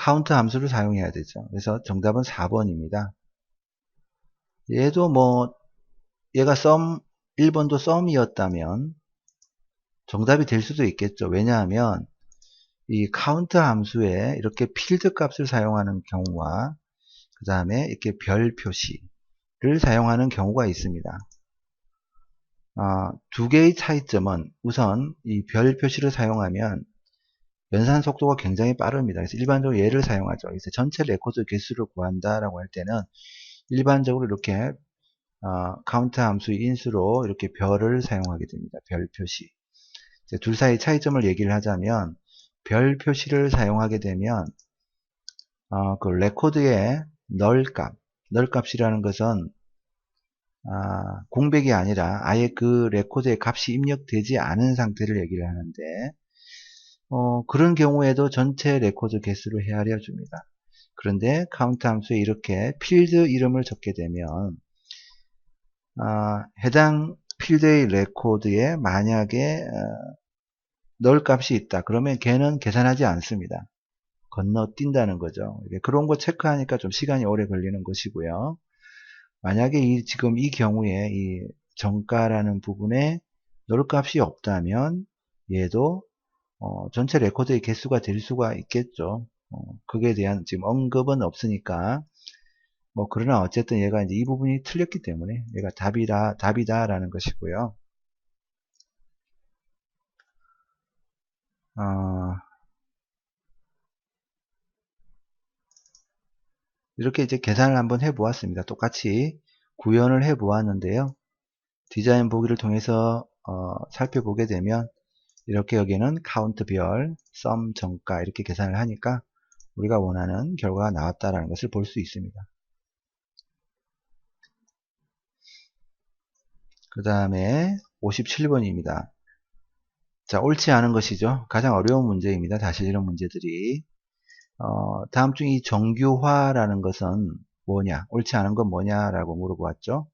count 함수를 사용해야 되죠. 그래서 정답은 4번입니다. 얘도 얘가 sum, 1번도 sum이었다면 정답이 될 수도 있겠죠. 왜냐하면 이 count 함수에 이렇게 필드 값을 사용하는 경우와 그 다음에 이렇게 별 표시를 사용하는 경우가 있습니다. 두 개의 차이점은, 우선 이 별 표시를 사용하면 연산 속도가 굉장히 빠릅니다. 그래서 일반적으로 얘를 사용하죠. 그래서 전체 레코드 개수를 구한다라고 할 때는 일반적으로 이렇게 카운트 함수의 인수로 이렇게 별을 사용하게 됩니다. 별 표시. 둘 사이 차이점을 얘기를 하자면, 별 표시를 사용하게 되면 그 레코드의 널값이라는 것은 공백이 아니라 아예 그 레코드에 값이 입력되지 않은 상태를 얘기를 하는데, 그런 경우에도 전체 레코드 개수를 헤아려 줍니다. 그런데 카운트 함수에 이렇게 필드 이름을 적게 되면 해당 필드의 레코드에 만약에 널값이 있다, 그러면 걔는 계산하지 않습니다. 건너뛴다는 거죠. 그런 거 체크하니까 좀 시간이 오래 걸리는 것이고요. 만약에 지금 이 경우에 이 정가라는 부분에 널값이 없다면 얘도 전체 레코드의 개수가 될 수가 있겠죠. 그에 대한 지금 언급은 없으니까, 그러나 어쨌든 얘가 이제 이 부분이 틀렸기 때문에 얘가 답이다라는 것이고요. 이렇게 이제 계산을 한번 해 보았습니다. 똑같이 구현을 해 보았는데요. 디자인 보기를 통해서 살펴보게 되면 이렇게 여기는 카운트 별, 썸 정가 이렇게 계산을 하니까 우리가 원하는 결과가 나왔다라는 것을 볼 수 있습니다. 그 다음에 57번입니다. 자, 옳지 않은 것이죠. 가장 어려운 문제입니다. 사실 이런 문제들이. 다음 중 이 정규화라는 것은 뭐냐, 옳지 않은 건 뭐냐라고 물어보았죠.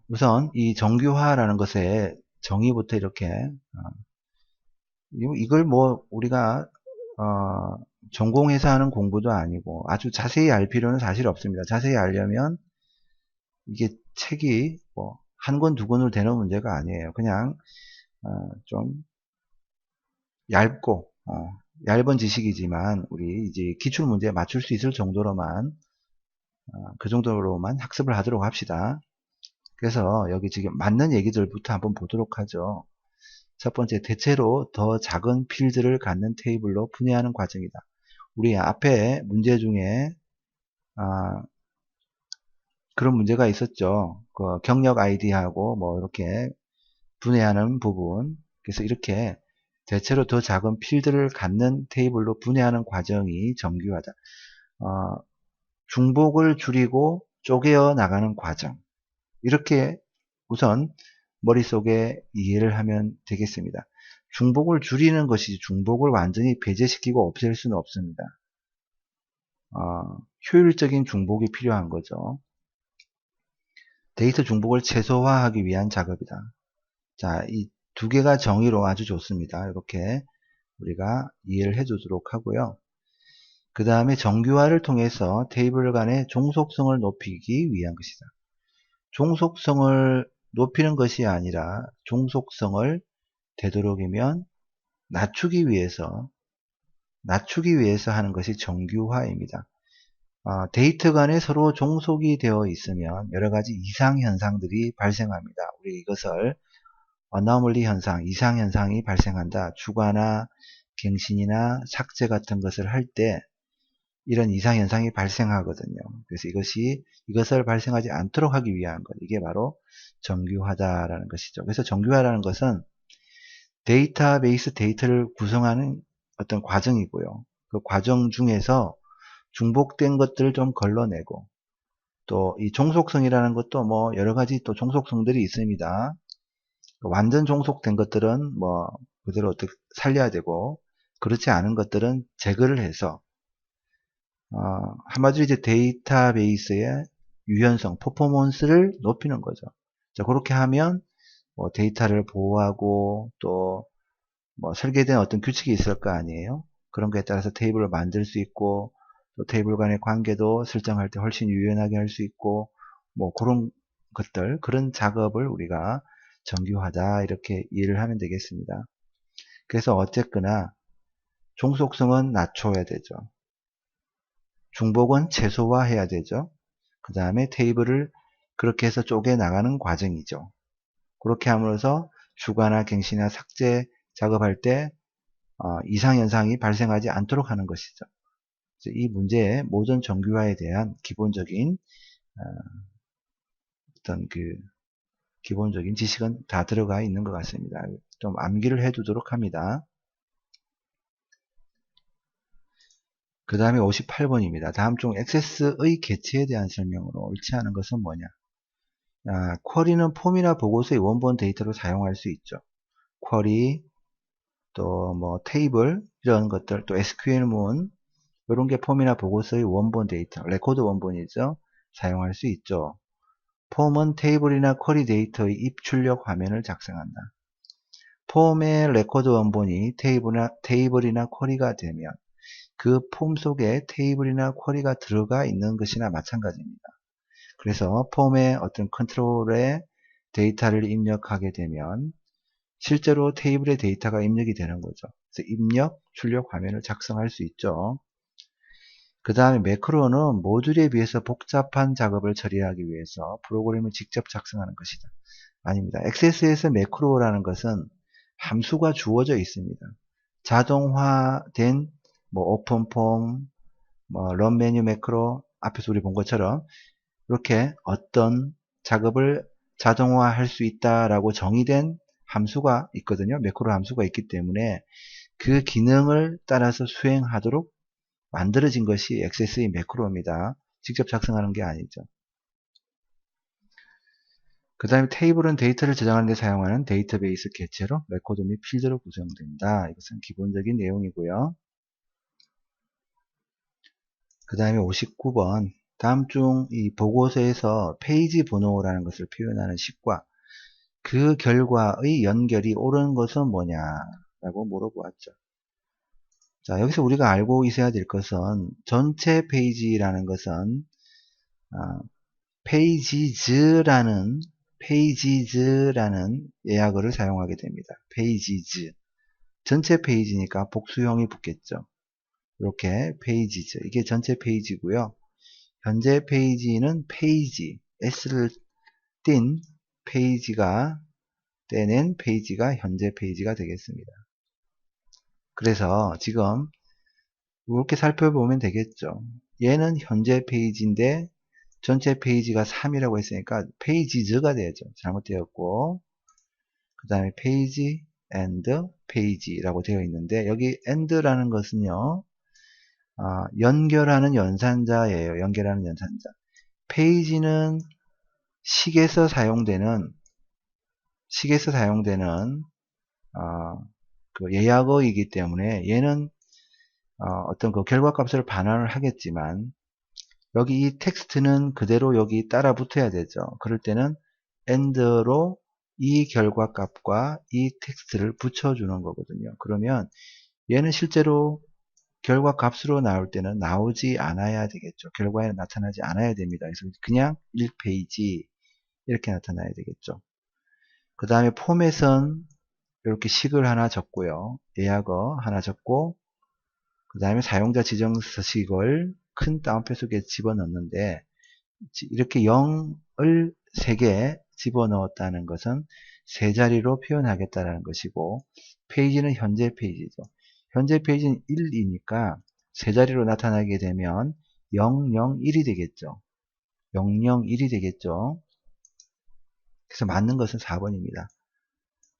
우선 이 정규화라는 것의 정의부터 이렇게 이걸 우리가 전공해서 하는 공부도 아니고 아주 자세히 알 필요는 사실 없습니다. 자세히 알려면 이게 책이 한 권, 두 권으로 되는 문제가 아니에요. 그냥 좀 얇고 얇은 지식이지만 우리 이제 기출 문제에 맞출 수 있을 정도로만 그 정도로만 학습을 하도록 합시다. 그래서 여기 지금 맞는 얘기들부터 한번 보도록 하죠. 첫 번째, 대체로 더 작은 필드를 갖는 테이블로 분해하는 과정이다. 우리 앞에 문제 중에 그런 문제가 있었죠. 그 경력 아이디하고 이렇게 분해하는 부분. 그래서 이렇게 대체로 더 작은 필드를 갖는 테이블로 분해하는 과정이 정규화다. 중복을 줄이고 쪼개어 나가는 과정. 이렇게 우선 머릿속에 이해를 하면 되겠습니다. 중복을 줄이는 것이지 중복을 완전히 배제시키고 없앨 수는 없습니다. 효율적인 중복이 필요한 거죠. 데이터 중복을 최소화하기 위한 작업이다. 자, 이 두 개가 정의로 아주 좋습니다. 이렇게 우리가 이해를 해 두도록 하고요. 그 다음에 정규화를 통해서 테이블 간의 종속성을 높이기 위한 것이다. 종속성을 높이는 것이 아니라 종속성을 되도록이면 낮추기 위해서 하는 것이 정규화입니다. 데이터 간에 서로 종속이 되어 있으면 여러 가지 이상 현상들이 발생합니다. 우리 이것을 어나멀리 현상, 이상 현상이 발생한다. 추가나 갱신이나 삭제 같은 것을 할 때 이런 이상 현상이 발생하거든요. 그래서 이것을 발생하지 않도록 하기 위한 것, 이게 바로 정규화다라는 것이죠. 그래서 정규화라는 것은 데이터베이스 데이터를 구성하는 어떤 과정이고요. 그 과정 중에서 중복된 것들을 좀 걸러내고, 또 이 종속성이라는 것도 뭐 여러 가지 또 종속성들이 있습니다. 완전 종속된 것들은 뭐 그대로 어떻게 살려야 되고, 그렇지 않은 것들은 제거를 해서 한마디로 이제 데이터베이스의 유연성, 퍼포먼스를 높이는 거죠. 자, 그렇게 하면 뭐 데이터를 보호하고 또 뭐 설계된 어떤 규칙이 있을 거 아니에요. 그런 거에 따라서 테이블을 만들 수 있고, 또 테이블 간의 관계도 설정할 때 훨씬 유연하게 할 수 있고, 뭐 그런 것들, 그런 작업을 우리가 정규화다 이렇게 이해를 하면 되겠습니다. 그래서 어쨌거나 종속성은 낮춰야 되죠. 중복은 최소화해야 되죠. 그 다음에 테이블을 그렇게 해서 쪼개 나가는 과정이죠. 그렇게 함으로써 추가나 갱신이나 삭제 작업할 때 이상현상이 발생하지 않도록 하는 것이죠. 이 문제의 모든 정규화에 대한 기본적인 어떤 그 기본적인 지식은 다 들어가 있는 것 같습니다. 좀 암기를 해두도록 합니다. 그 다음에 58번입니다. 다음 중 액세스의 개체에 대한 설명으로 옳지 않은 것은 뭐냐? 쿼리는 폼이나 보고서의 원본 데이터로 사용할 수 있죠. 쿼리, 또 뭐 테이블 이런 것들, 또 SQL문 이런 게 폼이나 보고서의 원본 데이터, 레코드 원본이죠. 사용할 수 있죠. 폼은 테이블이나 쿼리 데이터의 입출력 화면을 작성한다. 폼의 레코드 원본이 테이블이나 쿼리가 되면 그 폼 속에 테이블이나 쿼리가 들어가 있는 것이나 마찬가지입니다. 그래서 폼의 어떤 컨트롤에 데이터를 입력하게 되면 실제로 테이블의 데이터가 입력이 되는 거죠. 그래서 입력, 출력 화면을 작성할 수 있죠. 그 다음에 매크로는 모듈에 비해서 복잡한 작업을 처리하기 위해서 프로그램을 직접 작성하는 것이다. 아닙니다. 액세스에서 매크로라는 것은 함수가 주어져 있습니다. 자동화된 뭐 오픈폼, 뭐 런 메뉴 매크로, 앞에서 우리 본 것처럼 이렇게 어떤 작업을 자동화할 수 있다라고 정의된 함수가 있거든요. 매크로 함수가 있기 때문에 그 기능을 따라서 수행하도록 만들어진 것이 액세스의 매크로입니다. 직접 작성하는 게 아니죠. 그 다음에 테이블은 데이터를 저장하는 데 사용하는 데이터베이스 개체로 레코드 및 필드로 구성된다. 이것은 기본적인 내용이고요. 그 다음에 59번 다음 중 이 보고서에서 페이지 번호라는 것을 표현하는 식과 그 결과의 연결이 옳은 것은 뭐냐 라고 물어보았죠. 자, 여기서 우리가 알고 있어야 될 것은 전체 페이지라는 것은 페이지즈라는 예약어를 사용하게 됩니다. 페이지즈. 전체 페이지니까 복수형이 붙겠죠. 이렇게 페이지즈. 이게 전체 페이지고요. 현재 페이지는 페이지. S를 띤 페이지가 떼낸 페이지가 현재 페이지가 되겠습니다. 그래서 지금 이렇게 살펴보면 되겠죠. 얘는 현재 페이지인데 전체 페이지가 3이라고 했으니까 페이지즈가 되죠. 잘못되었고 그 다음에 페이지 and 페이지라고 되어 있는데 여기 and라는 것은요 연결하는 연산자예요. 연결하는 연산자. 페이지는 식에서 사용되는 그 예약어이기 때문에 얘는 어떤 그 결과값을 반환을 하겠지만 여기 이 텍스트는 그대로 여기 따라 붙어야 되죠. 그럴 때는 and로 이 결과값과 이 텍스트를 붙여주는 거거든요. 그러면 얘는 실제로 결과 값으로 나올 때는 나오지 않아야 되겠죠. 결과에는 나타나지 않아야 됩니다. 그래서 그냥 1페이지 이렇게 나타나야 되겠죠. 그 다음에 포맷은 이렇게 식을 하나 적고요. 예약어 하나 적고 그 다음에 사용자 지정 서식을 큰 따옴표 속에 집어넣는데 이렇게 0을 3개 집어넣었다는 것은 세 자리로 표현하겠다는 것이고 페이지는 현재 페이지죠. 현재 페이지는 1이니까 세 자리로 나타나게 되면 001이 되겠죠. 001이 되겠죠. 그래서 맞는 것은 4번입니다.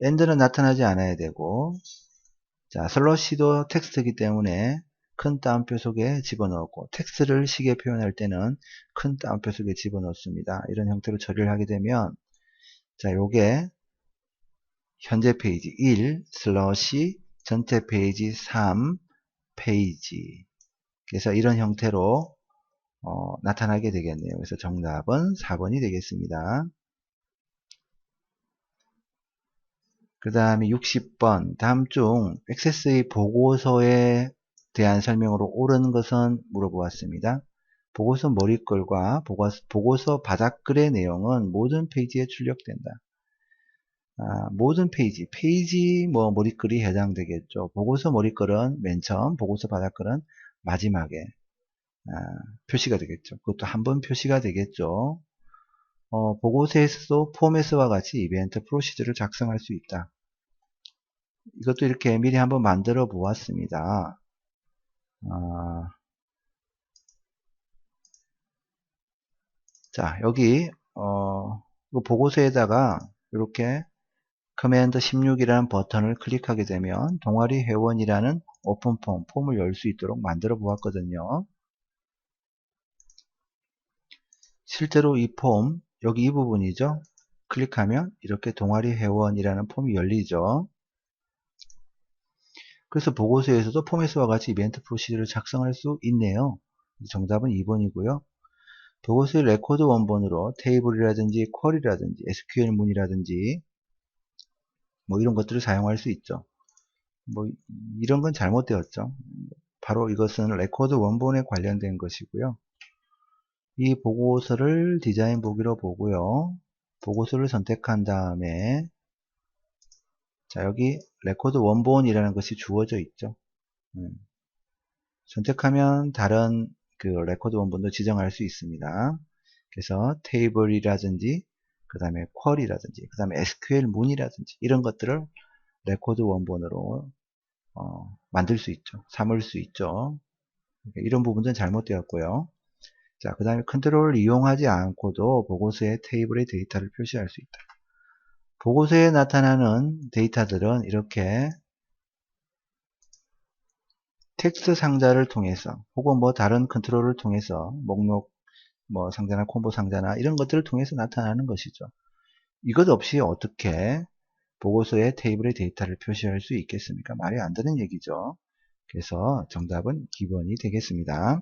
엔드는 나타나지 않아야 되고 자 슬러시도 텍스트이기 때문에 큰 따옴표 속에 집어넣었고 텍스트를 식에 표현할 때는 큰 따옴표 속에 집어넣습니다. 이런 형태로 처리를 하게 되면 자 요게 현재 페이지 1 슬러시 전체 페이지 3 페이지 그래서 이런 형태로 나타나게 되겠네요. 그래서 정답은 4번이 되겠습니다. 그 다음에 60번 다음 중 XSA 보고서에 대한 설명으로 옳은 것은 물어보았습니다. 보고서 머릿글과 보고서 바닥글의 내용은 모든 페이지에 출력된다. 모든 페이지 머릿글이 해당되겠죠. 보고서 머릿글은 맨 처음, 보고서 바닥글은 마지막에 표시가 되겠죠. 그것도 한 번 표시가 되겠죠. 보고서에서도 포맷과 같이 이벤트 프로시저를 작성할 수 있다. 이것도 이렇게 미리 한번 만들어 보았습니다. 자, 여기 보고서에다가 이렇게 커맨드 16이라는 버튼을 클릭하게 되면 동아리 회원이라는 오픈 폼을 열 수 있도록 만들어 보았거든요. 실제로 이 폼, 여기 이 부분이죠. 클릭하면 이렇게 동아리 회원이라는 폼이 열리죠. 그래서 보고서에서도 포맷과 같이 이벤트 프로시저를 작성할 수 있네요. 정답은 2번이고요. 보고서의 레코드 원본으로 테이블이라든지 쿼리라든지 SQL 문이라든지 이런 것들을 사용할 수 있죠. 이런 건 잘못되었죠. 바로 이것은 레코드 원본에 관련된 것이고요. 이 보고서를 디자인 보기로 보고요. 보고서를 선택한 다음에 자 여기 레코드 원본이라는 것이 주어져 있죠. 선택하면 다른 그 레코드 원본도 지정할 수 있습니다. 그래서 테이블이라든지 그 다음에 쿼리라든지 그 다음에 SQL 문이라든지 이런 것들을 레코드 원본으로 만들 수 있죠. 삼을 수 있죠. 이런 부분은 잘못되었고요. 자, 그 다음에 컨트롤을 이용하지 않고도 보고서에 테이블의 데이터를 표시할 수 있다. 보고서에 나타나는 데이터들은 이렇게 텍스트 상자를 통해서 혹은 다른 컨트롤을 통해서 목록 상자나 콤보 상자나 이런 것들을 통해서 나타나는 것이죠. 이것 없이 어떻게 보고서에 테이블의 데이터를 표시할 수 있겠습니까? 말이 안 되는 얘기죠. 그래서 정답은 2번이 되겠습니다.